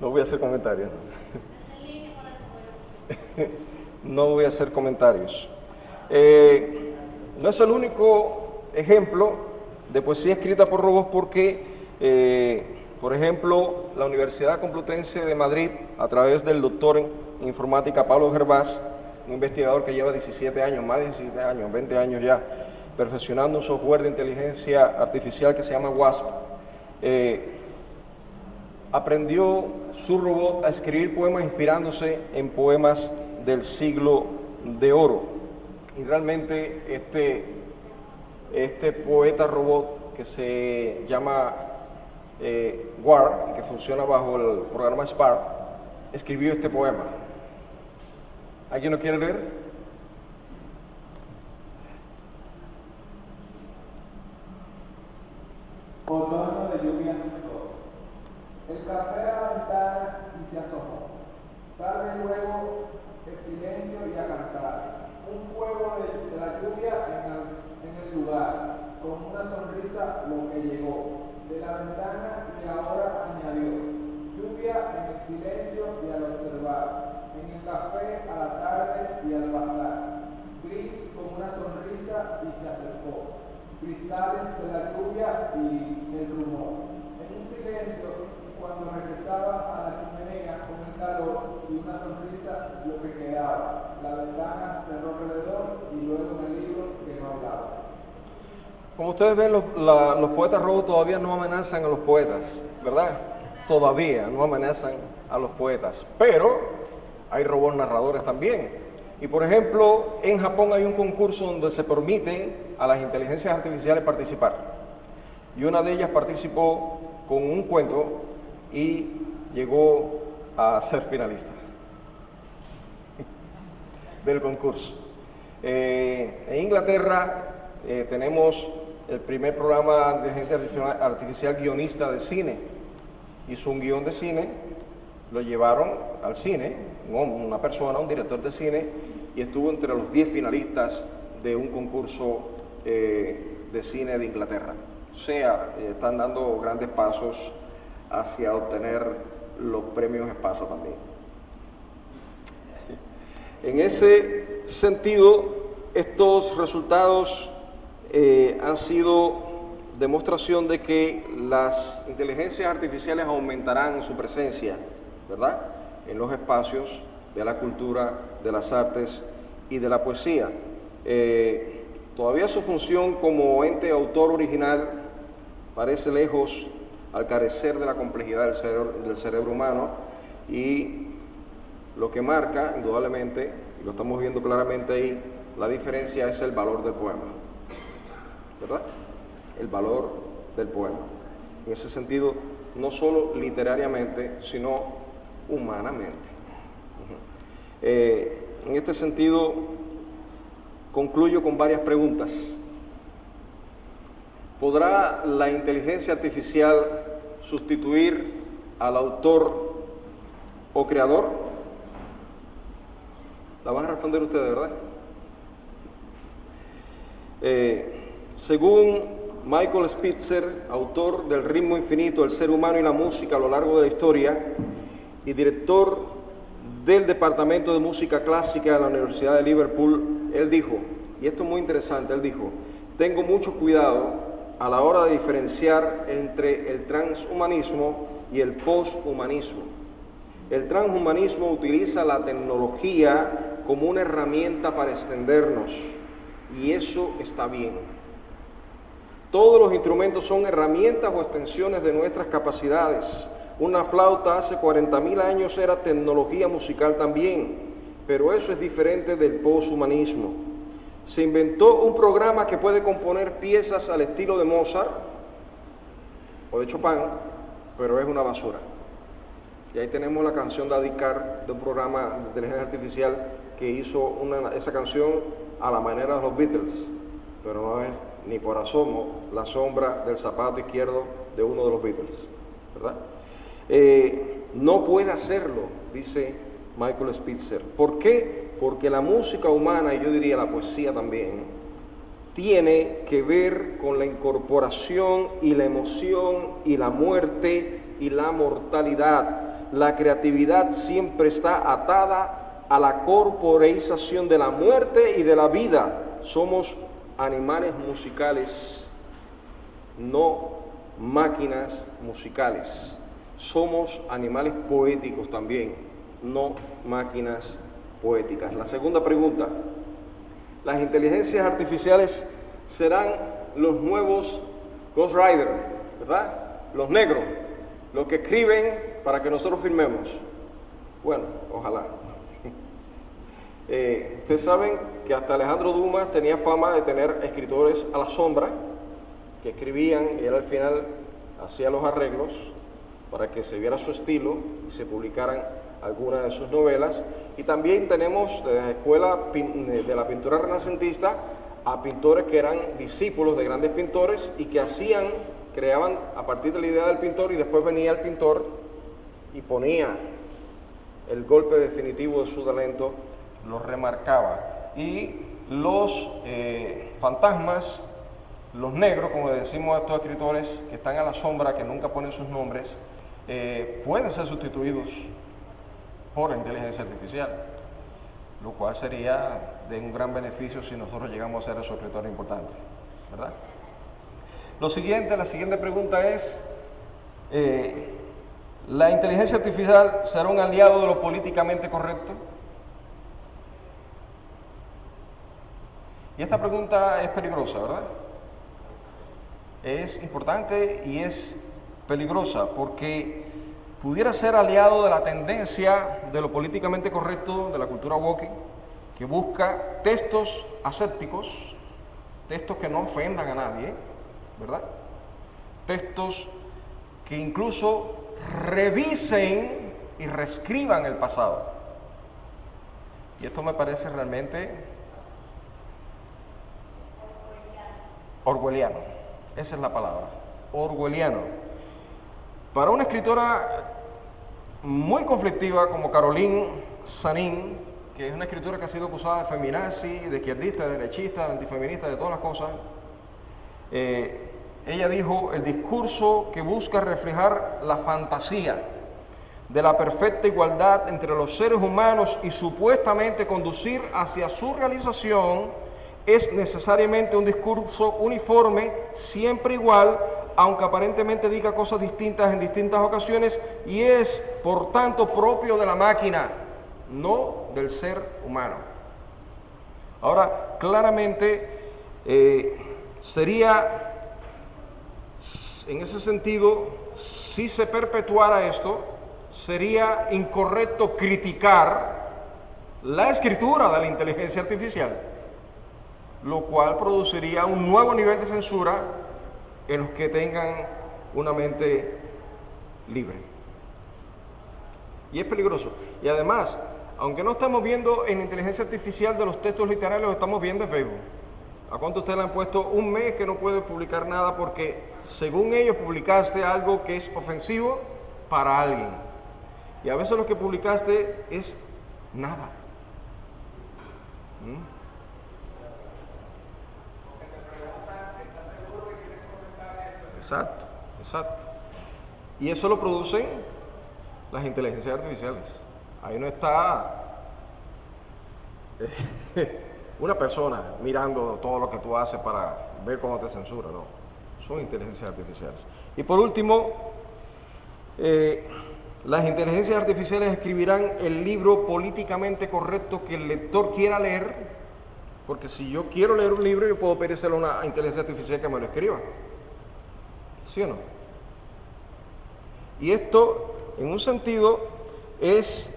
No voy a hacer comentarios. No voy a hacer comentarios. No es el único ejemplo de poesía escrita por robots porque, por ejemplo, la Universidad Complutense de Madrid, a través del doctor en informática Pablo Gervás, un investigador que lleva 17 años, más de 17 años, 20 años ya, perfeccionando un software de inteligencia artificial que se llama WASP, aprendió su robot a escribir poemas inspirándose en poemas del siglo de oro. Y realmente este poeta robot que se llama WAR, que funciona bajo el programa Spark, escribió este poema. ¿Alguien lo quiere leer? Otoño de lluvia 2. El café a la ventana y se asomó. Tarde luego el silencio y a cantar. Un fuego de la lluvia en el lugar, con una sonrisa lo que llegó. De la ventana y ahora añadió. Lluvia en el silencio y al observar. En el café a la tarde y al pasar. Gris con una sonrisa y se acercó. Cristales de la lluvia y el rumor. En un silencio, cuando regresaba a la chimenea con el calor y una sonrisa lo que quedaba. La ventana cerró alrededor y luego en el libro que no hablaba. Como ustedes ven, los poetas robots todavía no amenazan a los poetas, ¿verdad? Todavía no amenazan a los poetas, pero hay robots narradores también. Y por ejemplo, en Japón hay un concurso donde se permite a las inteligencias artificiales participar. Y una de ellas participó con un cuento y llegó a ser finalista del concurso. En Inglaterra tenemos el primer programa de inteligencia artificial guionista de cine. Hizo un guión de cine, lo llevaron al cine, una persona, un director de cine, y estuvo entre los 10 finalistas de un concurso de cine de Inglaterra. O sea, están dando grandes pasos hacia obtener los premios Espasa también. En ese sentido, estos resultados han sido demostración de que las inteligencias artificiales aumentarán su presencia, ¿verdad?, en los espacios de la cultura, de las artes y de la poesía. Todavía su función como ente autor original parece lejos al carecer de la complejidad del cerebro humano, y lo que marca, indudablemente, y lo estamos viendo claramente ahí, la diferencia es el valor del poema, ¿verdad? El valor del poema. En ese sentido, no solo literariamente, sino humanamente. En este sentido, concluyo con varias preguntas. ¿Podrá la inteligencia artificial sustituir al autor o creador? La van a responder ustedes, ¿verdad? Según Michael Spitzer, autor del Ritmo Infinito, el ser humano y la música a lo largo de la historia, y director del Departamento de Música Clásica de la Universidad de Liverpool, él dijo, y esto es muy interesante, él dijo: tengo mucho cuidado a la hora de diferenciar entre el transhumanismo y el poshumanismo. El transhumanismo utiliza la tecnología como una herramienta para extendernos, y eso está bien. Todos los instrumentos son herramientas o extensiones de nuestras capacidades. Una flauta hace 40.000 años era tecnología musical también, pero eso es diferente del poshumanismo. Se inventó un programa que puede componer piezas al estilo de Mozart o de Chopin, pero es una basura. Y ahí tenemos la canción de Adicar, de un programa de inteligencia artificial que hizo esa canción a la manera de los Beatles, pero no es ni por asomo la sombra del zapato izquierdo de uno de los Beatles, ¿verdad? No puede hacerlo, dice Michael Spitzer. ¿Por qué? Porque la música humana, y yo diría la poesía también, tiene que ver con la incorporación y la emoción y la muerte y la mortalidad. La creatividad siempre está atada a la corporeización de la muerte y de la vida. Somos animales musicales, no máquinas musicales. Somos animales poéticos también, no máquinas poéticas. La segunda pregunta: ¿las inteligencias artificiales serán los nuevos Ghost Rider, verdad? Los negros, los que escriben para que nosotros firmemos. Bueno, ojalá. Ustedes saben que hasta Alejandro Dumas tenía fama de tener escritores a la sombra que escribían, y él al final hacía los arreglos para que se viera su estilo y se publicaran algunas de sus novelas. Y también tenemos desde la escuela de la pintura renacentista a pintores que eran discípulos de grandes pintores y que creaban a partir de la idea del pintor, y después venía el pintor y ponía el golpe definitivo de su talento, lo remarcaba. Y los fantasmas, los negros, como le decimos a estos escritores que están a la sombra, que nunca ponen sus nombres, pueden ser sustituidos por la inteligencia artificial, lo cual sería de un gran beneficio si nosotros llegamos a ser esos escritores importantes, ¿verdad? La siguiente pregunta es: ¿la inteligencia artificial será un aliado de lo políticamente correcto? Y esta pregunta es peligrosa, ¿verdad? Es importante y es peligrosa porque pudiera ser aliado de la tendencia de lo políticamente correcto, de la cultura woke, que busca textos asépticos, textos que no ofendan a nadie, ¿verdad? Textos que incluso revisen y reescriban el pasado. Y esto me parece realmente orwelliano. Esa es la palabra, orwelliano. Para una escritora muy conflictiva como Caroline Sanin, que es una escritora que ha sido acusada de feminazi, de izquierdista, de derechista, de antifeminista, de todas las cosas, ella dijo: el discurso que busca reflejar la fantasía de la perfecta igualdad entre los seres humanos y supuestamente conducir hacia su realización es necesariamente un discurso uniforme, siempre igual, aunque aparentemente diga cosas distintas en distintas ocasiones, y es, por tanto, propio de la máquina, no del ser humano. Ahora, claramente, sería, en ese sentido, si se perpetuara esto, sería incorrecto criticar la escritura de la inteligencia artificial, lo cual produciría un nuevo nivel de censura en los que tengan una mente libre. Y es peligroso. Y además, aunque no estamos viendo en inteligencia artificial de los textos literarios, lo estamos viendo en Facebook. ¿A cuánto ustedes le han puesto un mes que no puede publicar nada porque, según ellos, publicaste algo que es ofensivo para alguien? Y a veces lo que publicaste es nada. Exacto, exacto. Y eso lo producen las inteligencias artificiales. Ahí no está una persona mirando todo lo que tú haces para ver cómo te censura, no. Son inteligencias artificiales. Y por último, las inteligencias artificiales escribirán el libro políticamente correcto que el lector quiera leer, porque si yo quiero leer un libro, yo puedo pedírselo a una inteligencia artificial que me lo escriba. ¿Sí o no? Y esto, en un sentido, es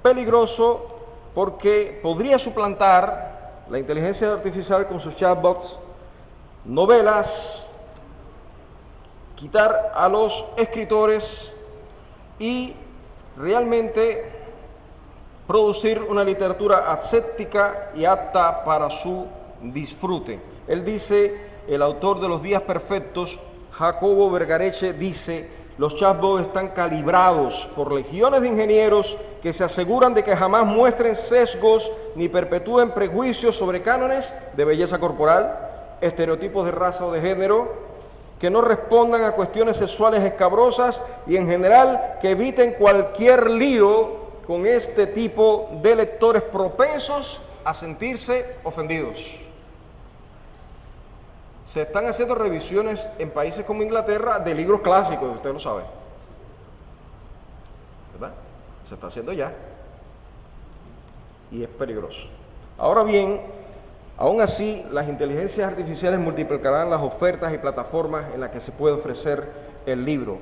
peligroso porque podría suplantar la inteligencia artificial con sus chatbots, novelas, quitar a los escritores y realmente producir una literatura aséptica y apta para su disfrute. Él dice, el autor de Los Días Perfectos, Jacobo Vergareche, dice: los chatbots están calibrados por legiones de ingenieros que se aseguran de que jamás muestren sesgos ni perpetúen prejuicios sobre cánones de belleza corporal, estereotipos de raza o de género, que no respondan a cuestiones sexuales escabrosas y en general que eviten cualquier lío con este tipo de lectores propensos a sentirse ofendidos. Se están haciendo revisiones en países como Inglaterra de libros clásicos, usted lo sabe, ¿verdad? Se está haciendo ya y es peligroso. Ahora bien, aún así, las inteligencias artificiales multiplicarán las ofertas y plataformas en las que se puede ofrecer el libro.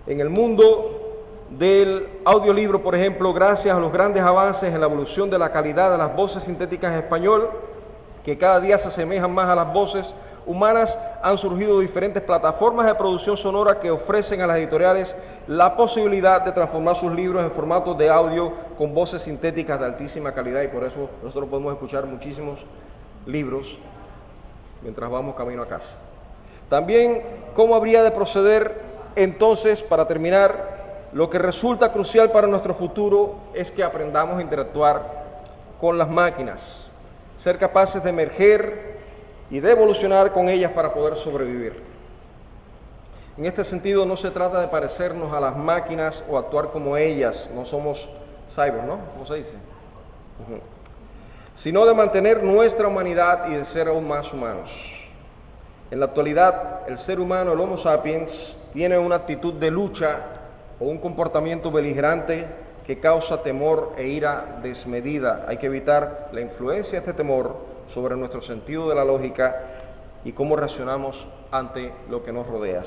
En el mundo del audiolibro, por ejemplo, gracias a los grandes avances en la evolución de la calidad de las voces sintéticas en español, que cada día se asemejan más a las voces humanas, han surgido diferentes plataformas de producción sonora que ofrecen a las editoriales la posibilidad de transformar sus libros en formatos de audio con voces sintéticas de altísima calidad, y por eso nosotros podemos escuchar muchísimos libros mientras vamos camino a casa. También, ¿cómo habría de proceder entonces, para terminar? Lo que resulta crucial para nuestro futuro es que aprendamos a interactuar con las máquinas, ser capaces de emerger y de evolucionar con ellas para poder sobrevivir. En este sentido, no se trata de parecernos a las máquinas o actuar como ellas, no somos cyborg, ¿no? ¿Cómo se dice? Sino de mantener nuestra humanidad y de ser aún más humanos. En la actualidad, el ser humano, el Homo sapiens, tiene una actitud de lucha o un comportamiento beligerante que causa temor e ira desmedida. Hay que evitar la influencia de este temor sobre nuestro sentido de la lógica y cómo reaccionamos ante lo que nos rodea.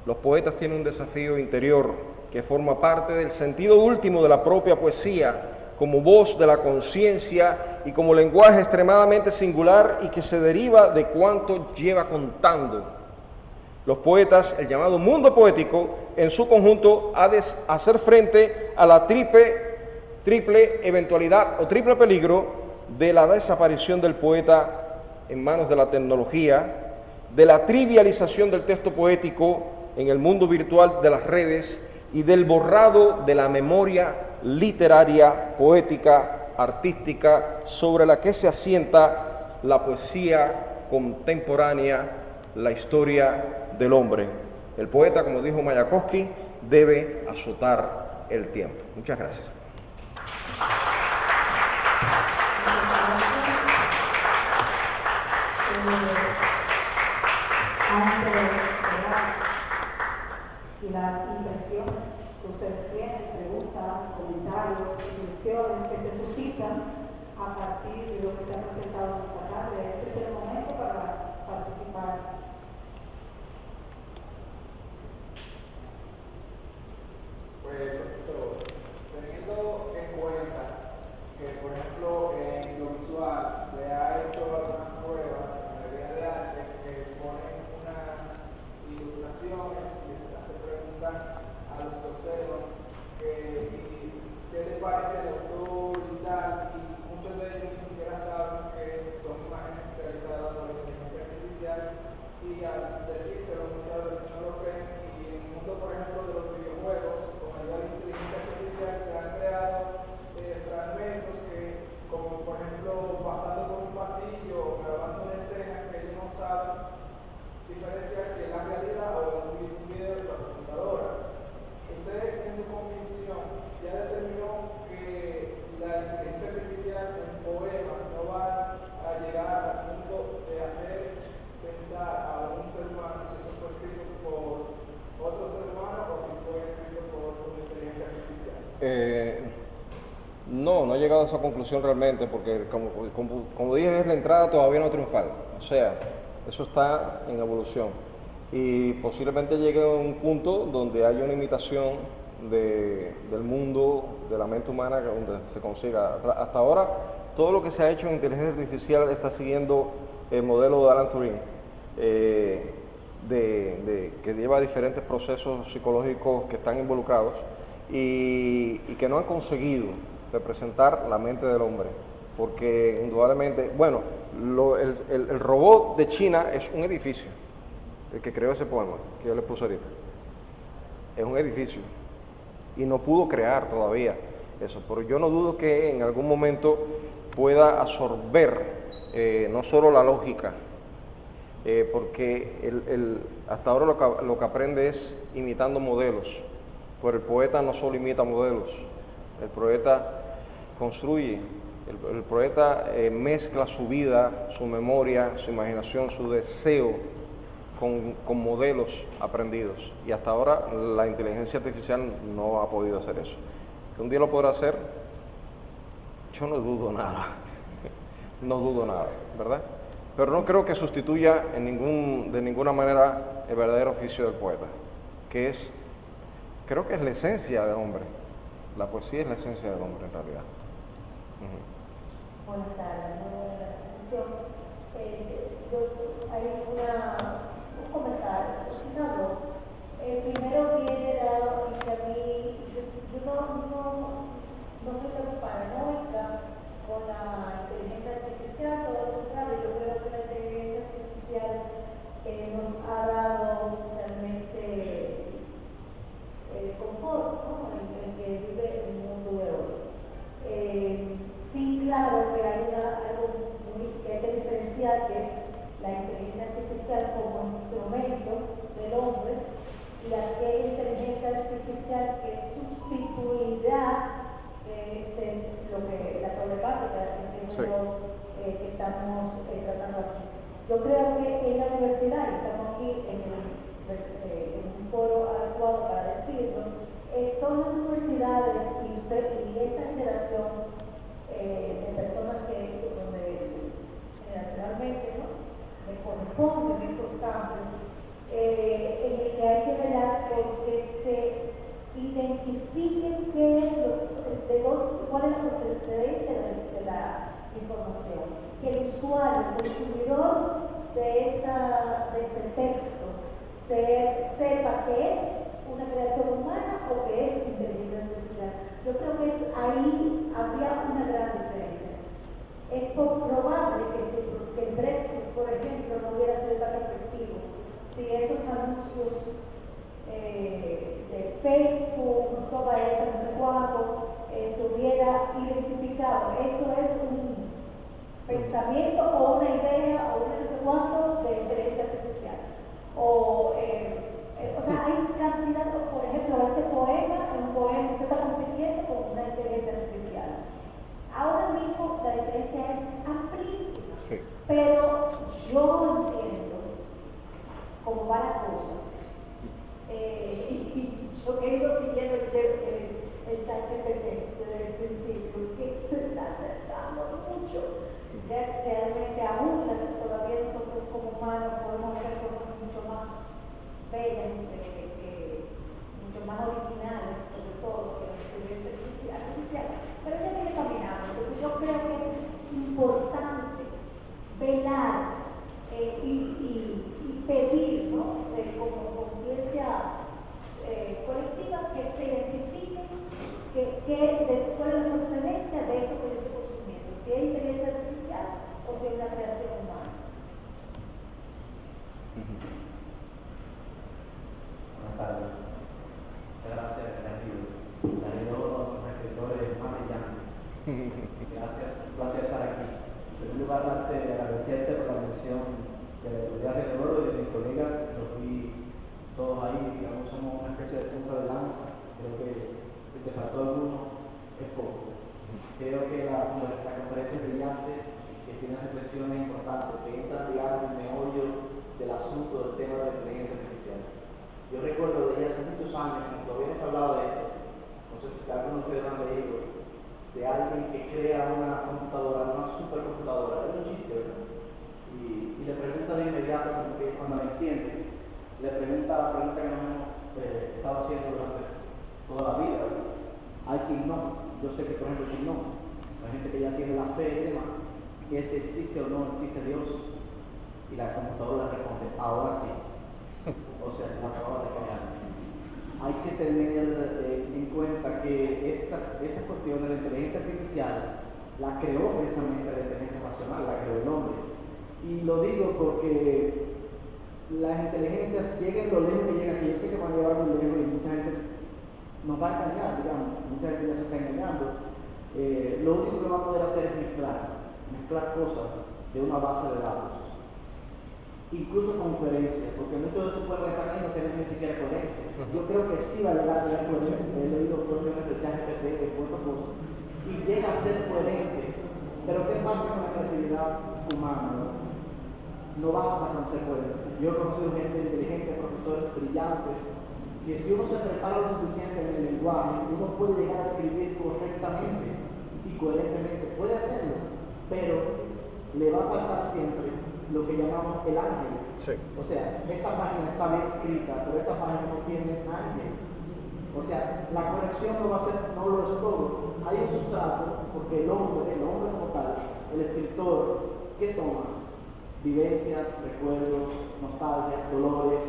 Los poetas tienen un desafío interior que forma parte del sentido último de la propia poesía, como voz de la conciencia y como lenguaje extremadamente singular y que se deriva de cuanto lleva contando. Los poetas, el llamado mundo poético, en su conjunto, ha de hacer frente a la triple eventualidad o triple peligro de la desaparición del poeta en manos de la tecnología, de la trivialización del texto poético en el mundo virtual de las redes y del borrado de la memoria literaria, poética, artística, sobre la que se asienta la poesía contemporánea, la historia del hombre. El poeta, como dijo Mayakovsky, debe azotar el tiempo. Muchas gracias. Y las impresiones que ustedes tienen, preguntas, comentarios, reflexiones que se suscitan a partir de lo que se ha presentado esta tarde. Este es el momento para participar. Pues, profesor, teniendo en cuenta que, por ejemplo, en lo visual se ha hecho algunas pruebas en la galería de arte que ponen unas ilustraciones y se preguntan a los terceros qué les parece el autor y tal, y muchos de ellos ni siquiera saben que son imágenes realizadas por inteligencia artificial, y al decírselo muchas veces no lo creen. Y en el mundo, por ejemplo, de los videojuegos, con ayuda de inteligencia artificial se han creado fragmentos que, como por ejemplo pasando por un pasillo o grabando una escena que ellos no saben diferenciar si es la realidad o un video de la computadora. Usted, en su convicción, ya determinó que la inteligencia artificial en poemas no va a llegar al punto de hacer pensar a un ser humano si eso fue escrito por otro ser humano o si fue escrito por una inteligencia artificial. No he llegado a esa conclusión realmente, porque como dije, es la entrada todavía no triunfal. O sea, eso está en evolución. Y posiblemente llegue a un punto donde haya una imitación del mundo, de la mente humana, donde se consiga. Hasta ahora, todo lo que se ha hecho en inteligencia artificial está siguiendo el modelo de Alan Turing, que lleva diferentes procesos psicológicos que están involucrados y que no han conseguido representar la mente del hombre, porque indudablemente, bueno, el robot de China es un edificio, el que creó ese poema que yo les puse ahorita, es un edificio y no pudo crear todavía eso, pero yo no dudo que en algún momento pueda absorber no solo la lógica, porque hasta ahora lo que aprende es imitando modelos, pero el poeta no solo imita modelos, el poeta construye, el poeta mezcla su vida, su memoria, su imaginación, su deseo con modelos aprendidos. Y hasta ahora la inteligencia artificial no ha podido hacer eso. ¿Que un día lo podrá hacer? Yo no dudo nada, no dudo nada, ¿verdad? Pero no creo que sustituya de ninguna manera el verdadero oficio del poeta, que creo que es la esencia del hombre. La poesía es la esencia del hombre en realidad. Buenas tardes, muy buena exposición. Hay un comentario, quizás dos. El primero viene dado en que a mí, yo no soy tan paranoica con la inteligencia artificial, todo lo contrario, yo creo que la inteligencia artificial nos ha dado realmente confort, ¿no?, en el que vive el mundo de hoy. Sí, claro que hay algo que hay que diferenciar, que es la inteligencia artificial como instrumento del hombre y aquella inteligencia artificial que sustituirá, esa es la problemática que estamos tratando aquí. Yo creo que en la universidad, y estamos aquí en un foro adecuado para decirlo, son las universidades y esta generación de personas donde generacionalmente, ¿no?, me corresponden estos cambios, en el que hay que velar porque se identifiquen qué es cuál es la procedencia de la información, que el usuario, el consumidor de ese texto sepa que es una creación humana o que es inteligencia artificial. Yo creo que ahí habría una gran diferencia. Es probable que el Brexit, por ejemplo, no hubiera sido tan efectivo si esos anuncios de Facebook, toda esa, no sé cuánto, se hubiera identificado. Esto es un pensamiento o una idea o un no sé cuánto de inteligencia artificial. O sea, hay cantidad, por ejemplo, este poema, un poema que está compitiendo con una inteligencia artificial. Ahora mismo la diferencia es amplísima, Sí. pero yo no entiendo cómo va la cosa. Y yo que he ido siguiendo el chat GPT desde el principio, que se está acercando mucho. Realmente aún todavía nosotros como humanos podemos hacer cosas mucho más bellas, mucho más originales, sobre todo, que la inteligencia artificial. Pero ella viene caminando, entonces yo creo que es importante velar y pedir, ¿no? Como conciencia colectiva, que se identifique cuál es la procedencia de eso que yo estoy consumiendo, si es inteligencia artificial o si es una creación humana. Buenas tardes. Muchas gracias, Danilo. Danilo, los escritores más brillantes. Gracias, un placer estar aquí. En primer lugar, agradecerte por la mención de la Universidad de Oro y de mis colegas. Los vi todos ahí, digamos, somos una especie de punta de lanza. Creo que si te faltó alguno, es poco. Creo que la conferencia es brillante, que tiene reflexiones importantes, que entran, digamos, en el meollo del asunto del tema de la inteligencia artificial. Yo recuerdo de ella hace muchos años, cuando habías hablado de esto, no sé si algunos de ustedes lo han leído, de alguien que crea una computadora, una supercomputadora, es un chiste, ¿verdad? Y le pregunta de inmediato, cuando la enciende, le pregunta la pregunta que nos hemos estado haciendo durante toda la vida, ¿verdad? Hay quien no, yo sé que por ejemplo quien no, la gente que ya tiene la fe y demás, que si existe o no existe Dios, y la computadora le responde, ahora sí. O sea, la acababa de crear. Hay que tener en cuenta que estas cuestiones de inteligencia artificial la creó precisamente la inteligencia nacional, la creó el hombre. Y lo digo porque las inteligencias lleguen lo lejos que llegan, que yo sé que van a llevar muy lejos y mucha gente nos va a engañar, digamos, mucha gente ya se está engañando. Lo único que va a poder hacer es mezclar cosas de una base de datos. Incluso conferencias, porque muchos de esos pueblos que están ahí no tienen ni siquiera coherencia. Yo creo que sí va a llegar a tener coherencia, he leído cuestiones de ChatGPT, de cuántas cosas, y llega a ser coherente. Pero ¿qué pasa con la creatividad humana? No basta con ser coherente. Yo he conocido gente inteligente, profesores brillantes, que si uno se prepara lo suficiente en el lenguaje, uno puede llegar a escribir correctamente y coherentemente, puede hacerlo, pero le va a faltar siempre lo que llamamos el ángel. Sí. O sea, esta página está bien escrita, pero esta página no tiene ángel. O sea, la corrección no lo es todo. Hay un sustrato, porque el hombre como tal, el escritor, ¿qué toma? Vivencias, recuerdos, nostalgias, dolores,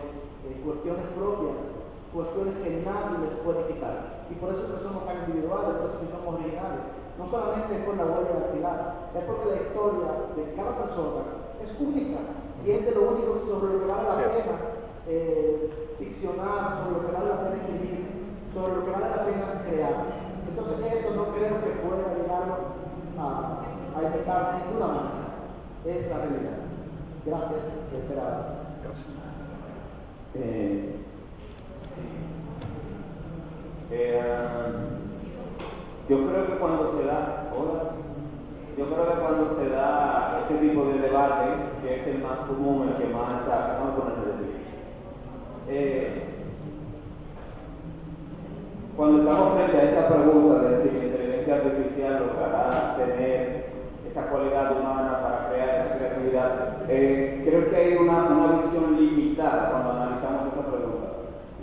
cuestiones propias, cuestiones que nadie les puede quitar. Y por eso que somos tan individuales, por eso que somos originales. No solamente es por la huella dactilar, es porque la historia de cada persona es única y es de lo único sobre lo que vale la pena ficcionar, sobre lo que vale la pena escribir, sobre lo que vale la pena crear. Entonces eso no creo que pueda llegar a inventar de ninguna manera. Es la realidad. Gracias, esperadas. Gracias. Yo creo que cuando se da este tipo de debate, que es el más común, el que más está, vamos a ponerlo de pie. Cuando estamos frente a esta pregunta de si la inteligencia artificial logrará tener esa cualidad humana para crear esa creatividad, creo que hay una visión limitada cuando analizamos esa pregunta.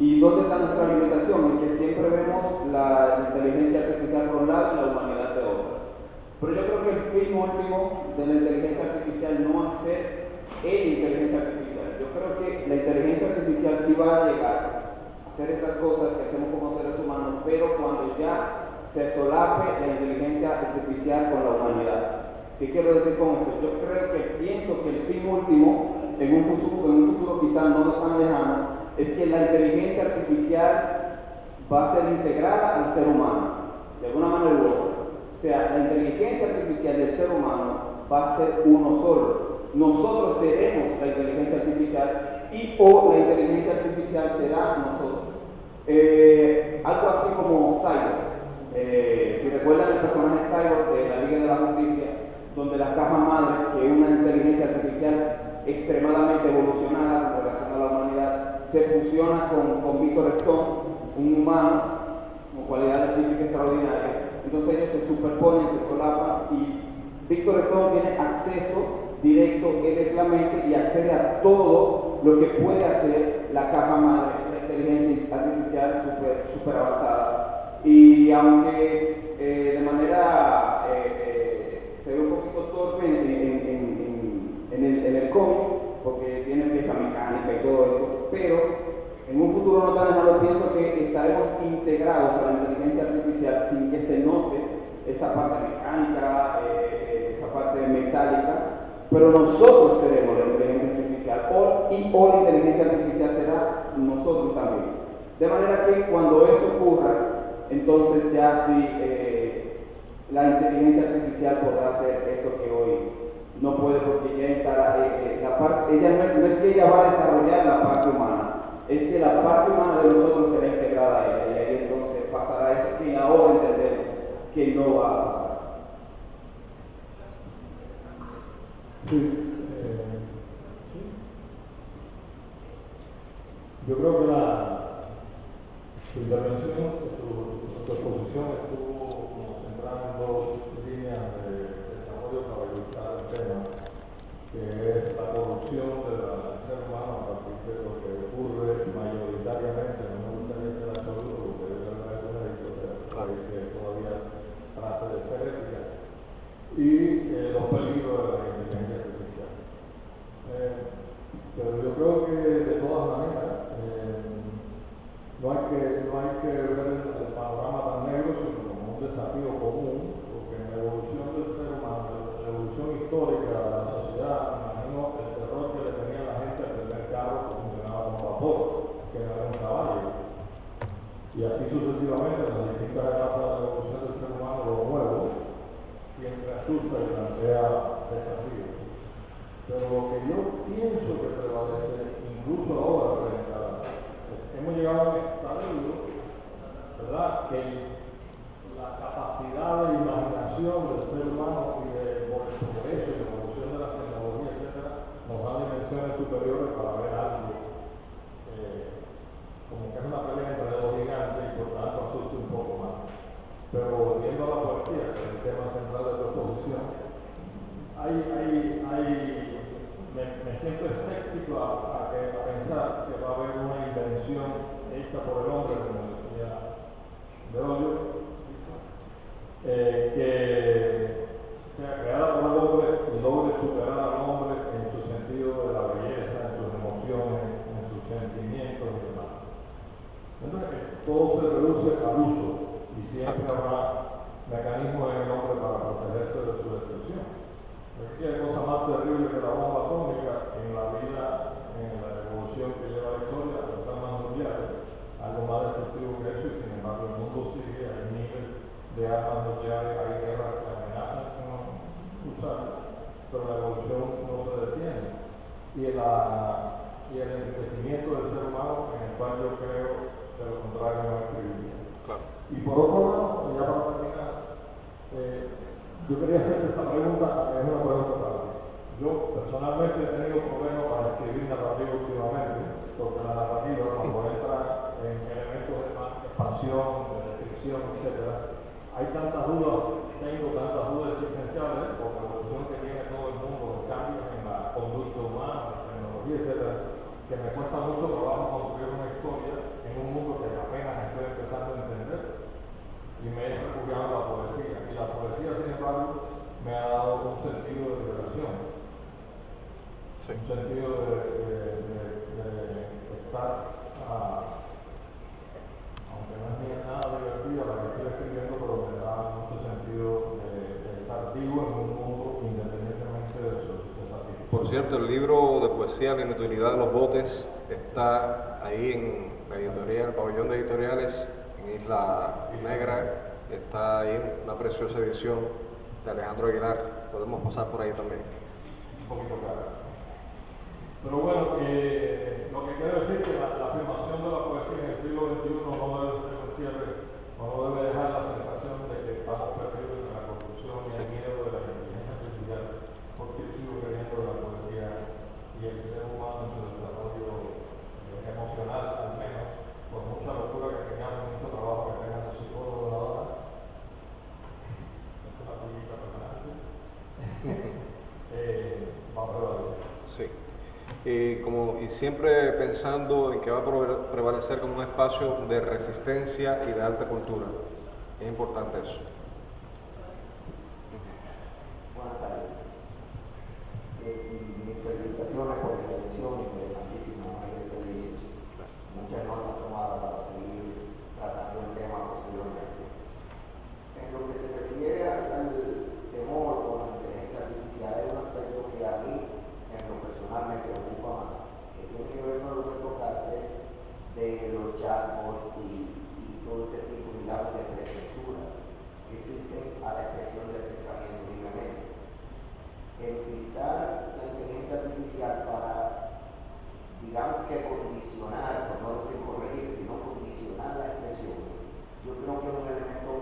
¿Y dónde está nuestra limitación? En que siempre vemos la inteligencia artificial por un lado y la humanidad de otro. Pero yo creo que el fin último de la inteligencia artificial no es ser inteligencia artificial. Yo creo que la inteligencia artificial sí va a llegar a hacer estas cosas que hacemos como seres humanos, pero cuando ya se solape la inteligencia artificial con la humanidad. ¿Qué quiero decir con esto? Yo pienso que el fin último, en un futuro quizás no tan lejano, es que la inteligencia artificial va a ser integrada al ser humano, de alguna manera u otra. O sea, la inteligencia artificial del ser humano va a ser uno solo. Nosotros seremos la inteligencia artificial o la inteligencia artificial será nosotros. Algo así como Cyborg. Si recuerdan el personaje Cyborg de la Liga de la Justicia, donde la caja madre, que es una inteligencia artificial extremadamente evolucionada en relación a la humanidad, se fusiona con Victor Stone, un humano con cualidades físicas extraordinarias. Entonces ellos se superponen, se solapan y Victor Stone tiene acceso directo, él es la mente y accede a todo lo que puede hacer la caja madre, la inteligencia artificial super avanzada. Y aunque de manera se ve un poquito torpe en el cómic, porque tiene pieza mecánica y todo esto, pero en un futuro no tan lejano pienso que estaremos integrados a la inteligencia artificial sin que se note esa parte mecánica, esa parte metálica, pero nosotros seremos la inteligencia artificial o la inteligencia artificial será nosotros también. De manera que cuando eso ocurra, entonces ya sí la inteligencia artificial podrá hacer esto que hoy no puede, porque ya estará no es que ella va a desarrollar la parte humana, es que la parte humana de nosotros será integrada a ella, y ahí entonces pasará eso que ahora entendemos que no va a pasar. Yo creo que tu intervención, tu exposición estuvo centrada en dos líneas de desarrollo para ilustrar el tema, que es la corrupción del ser humano a partir de lo que ocurre mayoritariamente. No me gustaría ser absoluto, porque yo creo que es una editorial que todavía trata de ser ética, y los peligros de la inteligencia artificial. Pero yo creo que de todas maneras no hay que ver el panorama tan negro, sino como un desafío común, porque en la evolución del ser humano, la evolución histórica de la sociedad, me imagino el terror que le tenía la gente al primer carro que funcionaba con vapor, que era un caballo. Y así sucesivamente, en las distintas etapas de la evolución del ser humano, lo nuevo siempre asusta y plantea desafíos. Pero lo que yo pienso que prevalece, incluso ahora, hemos llegado a saberlo, ¿verdad? Que la capacidad de imaginación del ser humano y por el progreso y la evolución de la tecnología, etcétera, nos da dimensiones superiores para ver algo como que es una pelea entre dos gigantes y por tanto asusta un poco más. Pero volviendo a la poesía, que es el tema central de tu exposición, me siento escéptico a pensar que va a haber una invención hecha por el hombre, como decía Beolio, que sea creada por el hombre y logre superar al hombre en su sentido de la belleza, en sus emociones, en sus sentimientos y demás. Entonces, todo se reduce al uso y siempre habrá mecanismos en el hombre para protegerse de su destrucción. Aquí hay cosa más terrible que la bomba atómica en la vida, en la evolución que lleva la historia, las armas nucleares, algo más destructivo que eso, y sin embargo el mundo sigue, hay miles de armas nucleares, hay guerras que amenazan con usarlas, pero la evolución no se detiene. Y el enriquecimiento del ser humano, en el cual yo creo que lo contrario no escribiría. Claro. Y por otro lado, ya para terminar, yo quería hacerte esta pregunta, es una pregunta para ti. Yo personalmente he tenido problemas para escribir narrativa últimamente, porque la narrativa, cuando entra en elementos de expansión, de descripción, etc., hay tantas dudas, tengo tantas dudas existenciales por la evolución que tiene todo el mundo, los cambios en la conducta humana, la tecnología, etc., que me cuesta mucho trabajo construir una historia en un mundo que apenas estoy empezando a entender y me he refugiado en la poesía. Y la poesía, sin embargo, me ha dado un sentido de liberación, Sí. un sentido de estar, aunque no es ni nada divertido la que estoy escribiendo, pero me da mucho sentido de estar vivo en un mundo independientemente de sus desafíos. Por cierto, el libro de poesía La inutilidad de los botes está ahí en la editorial, el pabellón de editoriales en Isla Negra. Está ahí una preciosa edición de Alejandro Aguilar. Podemos pasar por ahí también. Un poquito caro. Pero bueno, lo que quiero decir es que la afirmación de la poesía en el siglo XXI no debe ser un cierre, no debe dejar la sensación de que estamos perdidos en la construcción y el miedo de la inteligencia artificial, porque yo sigo creyendo en la poesía y el ser humano en su desarrollo emocional, al menos, por mucha locura que tengamos, mucho trabajo que tengan los psicólogos de la hora. Esto es una pollita permanente. Va a prevalecer. Sí. Y siempre pensando en que va a prevalecer como un espacio de resistencia y de alta cultura. Es importante eso. Buenas tardes. Mis felicitaciones por la intervención, interesantísima, no hay desperdicios. Gracias. Muchas notas tomadas para seguir tratando el tema posteriormente. En lo que se refiere al temor por la inteligencia artificial, hay un aspecto que a mí, en lo personal, me preocupa más, que tiene que ver con lo que tocaste de los chatbots y todo este tipo, digamos, de censura que existen a la expresión del pensamiento libremente. El utilizar la inteligencia artificial para, digamos que condicionar, por no decir corregir, sino condicionar la expresión, yo creo que es un elemento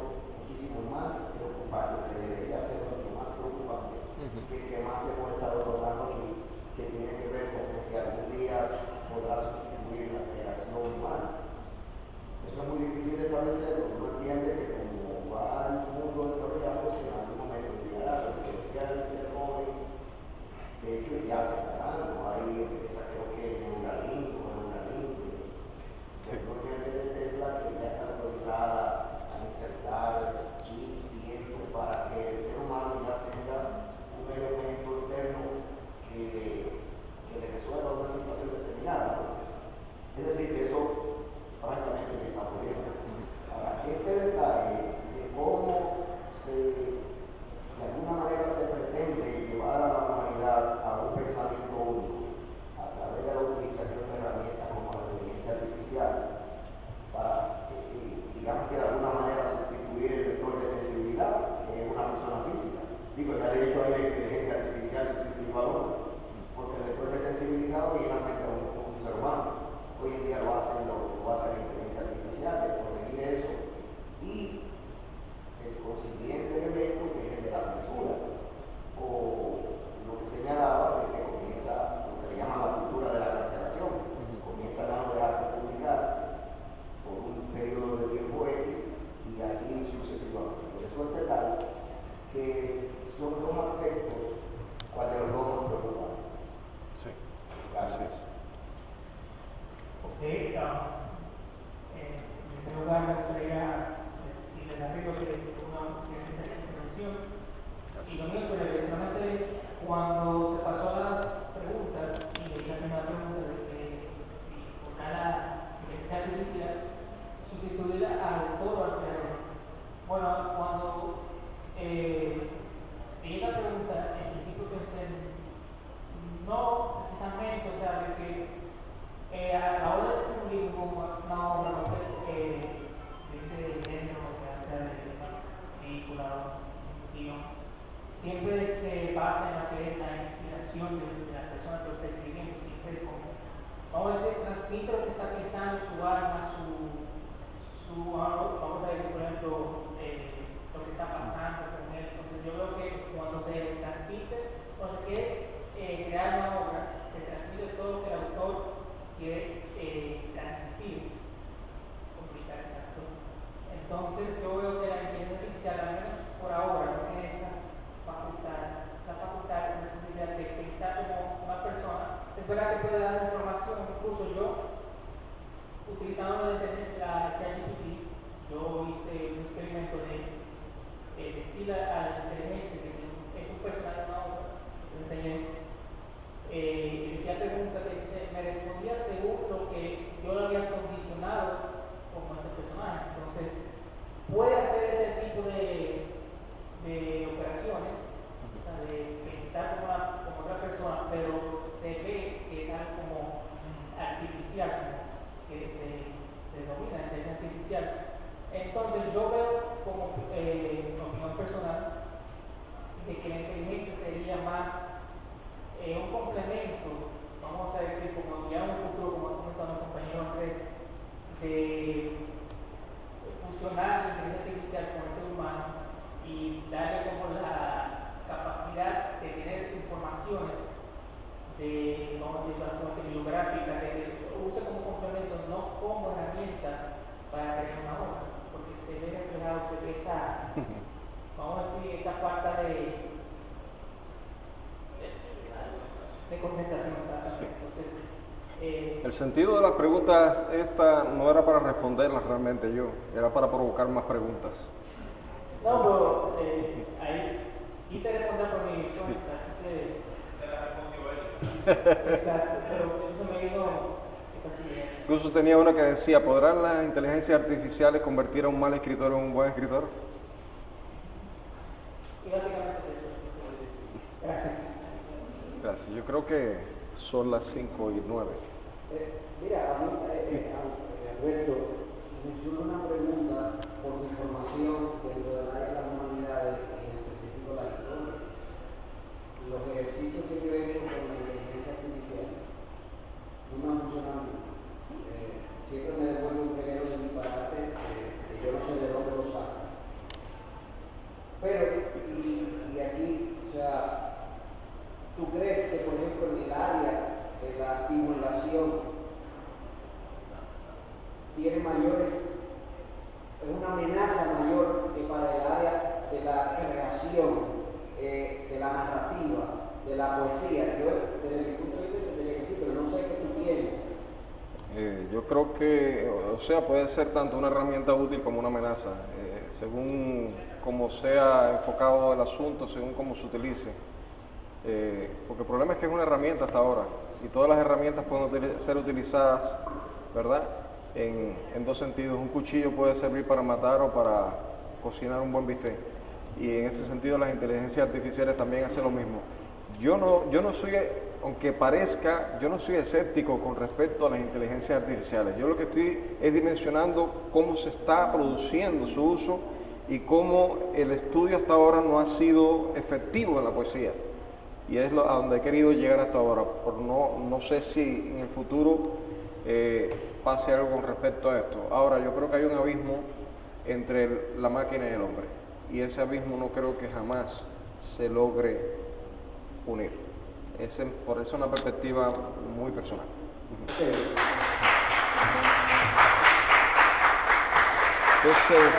muchísimo más preocupante, que debería ser mucho más preocupante que más hemos estado tocando aquí, que tiene que ver con que si algún día podrá sustituir la creación humana. Eso es muy difícil de establecerlo. Uno entiende que como va el mundo desarrollándose, en algún momento llegará. Lo que decía el joven, de hecho ya se está dando. Ahí empieza, creo que Neuralink de Tesla, que ya está autorizada a insertar chips y esto para que el ser humano ya tenga un elemento externo que le resuelva una situación determinada, ¿no? Es decir, que eso francamente ya está ocurriendo. Ahora, este detalle de cómo de alguna manera se pretende llevar a la humanidad a un pensamiento único a través de la utilización de herramientas como la inteligencia artificial para, digamos que de alguna manera sustituir el lector de sensibilidad, que es una persona física. Digo, ya le he dicho ahí la inteligencia artificial sustituir al hombre, porque el lector de sensibilidad originalmente es un ser humano. Hoy en día lo hace la inteligencia artificial, de corregir eso, y el consiguiente elemento que es el de la censura, o lo que señalaba de que comienza lo que le llaman la cultura de la cancelación, comienza a no dejar de publicar por un periodo de tiempo X y así sucesivamente. Resulta tal que son dos aspectos cuál de los dos nos preocupan. Sí, gracias. Ok, en primer lugar me gustaría decirle a Rico que una excelente intervención. Y lo mío fue precisamente cuando se pasó a las preguntas y le hice la primera pregunta de que si por la inteligencia artificial sustituir al autor o al creador. Bueno, cuando vi esa pregunta, en principio pensé, no precisamente, o sea, de que a la hora de escribir un libro, una obra de ese género, ya sea de película o guión, siempre se basa en lo que es la inspiración de la persona que lo está escribiendo, siempre como, vamos a decir, transmite lo que está pensando, su alma, vamos a decir, por ejemplo, lo que está pasando con él. Entonces yo creo que cuando se transmite, cuando se quiere crear una obra, se transmite todo lo que el autor quiere transmitir, comunicar, exacto. Entonces yo veo que la inteligencia artificial, al menos por ahora, no tiene esa facultad, esa sensibilidad de pensar como una persona. Es verdad que puede dar información, incluso yo utilizando la ChatGPT, yo hice un experimento de decirle a la inteligencia que es un personaje de una obra, lo enseñé, le decía preguntas y me respondía según lo que yo le había condicionado como ese personaje. Entonces, puede hacer ese tipo de operaciones, o sea, de pensar como otra persona, pero se ve que es algo como artificial, que se denomina inteligencia artificial. Entonces, yo veo como opinión personal de que la inteligencia sería más un complemento, vamos a decir, como ya en un futuro, como ha comentado mi compañero Andrés, de fusionar la inteligencia artificial con el ser humano y darle como la capacidad de tener informaciones de, vamos a decir, la fuente bibliográfica, de que use como complemento, no como herramienta para crear una obra, porque se ve reflejado, se ve esa, vamos a decir, esa falta de complementación. Sí. Entonces, el sentido de las preguntas esta no era para responderlas realmente yo, era para provocar más preguntas. no, pero ahí quise responder por mi visión, Se la respondió él. exacto, pero eso me vino esa idea. Incluso tenía una que decía, ¿podrán las inteligencias artificiales convertir a un mal escritor en un buen escritor? Y básicamente es eso. Gracias. Gracias. Yo creo que son las 5:09. Mira, a mí, Alberto, me surge una pregunta por mi formación dentro del área de las humanidades y en específico la historia. Los ejercicios que yo he hecho con la inteligencia artificial no me han funcionado bien. Siempre me devuelve un reguero de disparate que yo no sé de dónde lo saco. Pero, y aquí, o sea, ¿tú crees que, por ejemplo, en el área de la divulgación tiene mayores, es una amenaza mayor que para el área de la creación, de la narrativa, de la poesía? Yo, desde mi punto de vista, te diría que sí, pero no sé qué tú piensas. Yo creo que, o sea, puede ser tanto una herramienta útil como una amenaza, según cómo sea enfocado el asunto, según cómo se utilice. Porque el problema es que es una herramienta hasta ahora y todas las herramientas pueden ser utilizadas, ¿verdad?, en dos sentidos. Un cuchillo puede servir para matar o para cocinar un buen bistec, y en ese sentido las inteligencias artificiales también hacen lo mismo. Yo no soy, aunque parezca, yo no soy escéptico con respecto a las inteligencias artificiales. Yo lo que estoy es dimensionando cómo se está produciendo su uso y cómo el estudio hasta ahora no ha sido efectivo en la poesía. Y es a donde he querido llegar hasta ahora. No sé si en el futuro pase algo con respecto a esto. Ahora, yo creo que hay un abismo entre la máquina y el hombre. Y ese abismo no creo que jamás se logre unir. Por eso es una perspectiva muy personal. Entonces,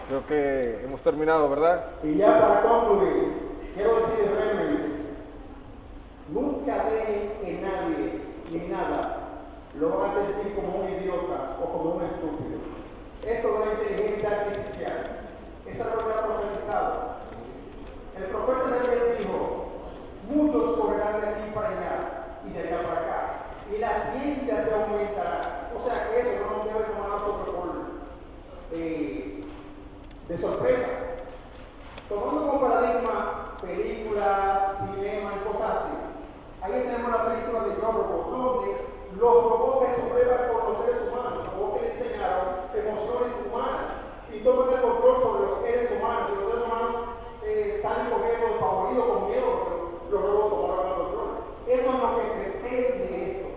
creo que hemos terminado, ¿verdad? Y ya para concluir, quiero decir brevemente, nunca dejen que nadie ni nada lo haga sentir como un idiota o como un estúpido. Esto de la inteligencia artificial es algo que ha profetizado. El profeta Daniel dijo, muchos correrán de aquí para allá y de allá para acá, y la ciencia se aumentará. O sea que eso no nos debe tomar nosotros de sorpresa. Tomando como paradigma películas, cinema y cosas así, ahí tenemos la película de Yo Robot, donde los robots se sublevan con los seres humanos, los robots que le enseñaron emociones humanas y toman el control sobre los seres humanos, y los seres humanos salen corriendo despavoridos, con miedo, porque los robots tomaron el control. Eso es lo que pretende esto,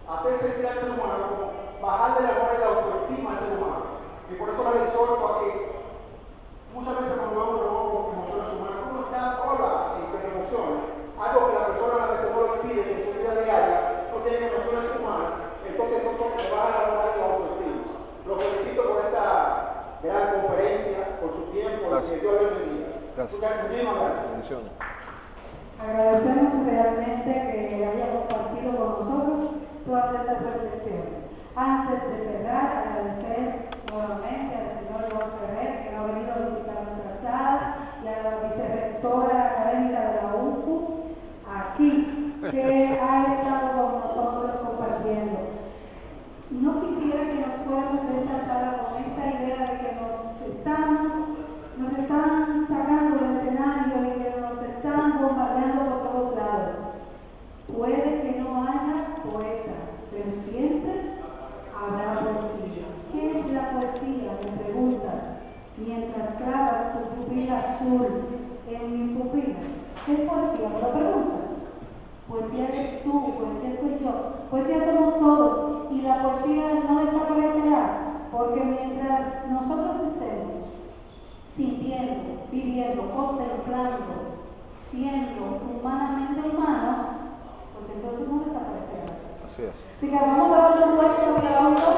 hacer sentir al ser humano como bajarle la moral y la autoestima al ser humano. Y por eso les exhorto a que muchas veces cuando vemos un robot con emociones humanas, ¿cómo estás? Hola, con emociones. Algo que la persona a veces no lo exhibe en su vida diaria, no tiene emociones humanas, entonces eso le baja la moral y la autoestima. Los felicito por esta gran conferencia. agradecer nuevamente al señor Juan Ferrer, que ha venido a visitar nuestra sala, y a la vicerrectora académica de la UNFU, aquí, que ha estado con nosotros compartiendo. No quisiera que nos fuéramos de esta sala con esta idea de que nos están sacando del escenario y que nos están bombardeando por todos lados. Puede que no haya poetas, pero siempre habrá poesía. ¿Qué es la poesía? Me preguntas, mientras clavas tu pupila azul en mi pupila. ¿Qué es poesía? ¿Me lo preguntas? Poesía eres tú, poesía soy yo, poesía somos todos, y la poesía no desaparecerá, porque mientras nosotros estemos sintiendo, viviendo, contemplando, siendo humanamente humanos, pues entonces no desaparecerá. Así es. Así que vamos a darle un fuerte aplauso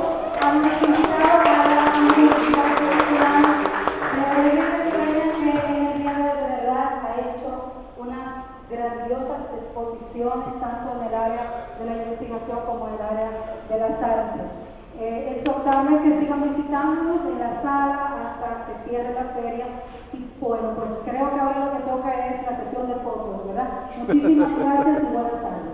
a nuestro invitado, a la Universidad Cultural de Estrella, que en el día de hoy de verdad ha hecho unas grandiosas exposiciones, tanto en el área de la investigación como en el área de las artes. Exhortarles que sigan visitándonos en la sala hasta que cierre la feria. Y bueno, pues creo que ahora lo que toca es la sesión de fotos, ¿verdad? Muchísimas gracias y buenas tardes.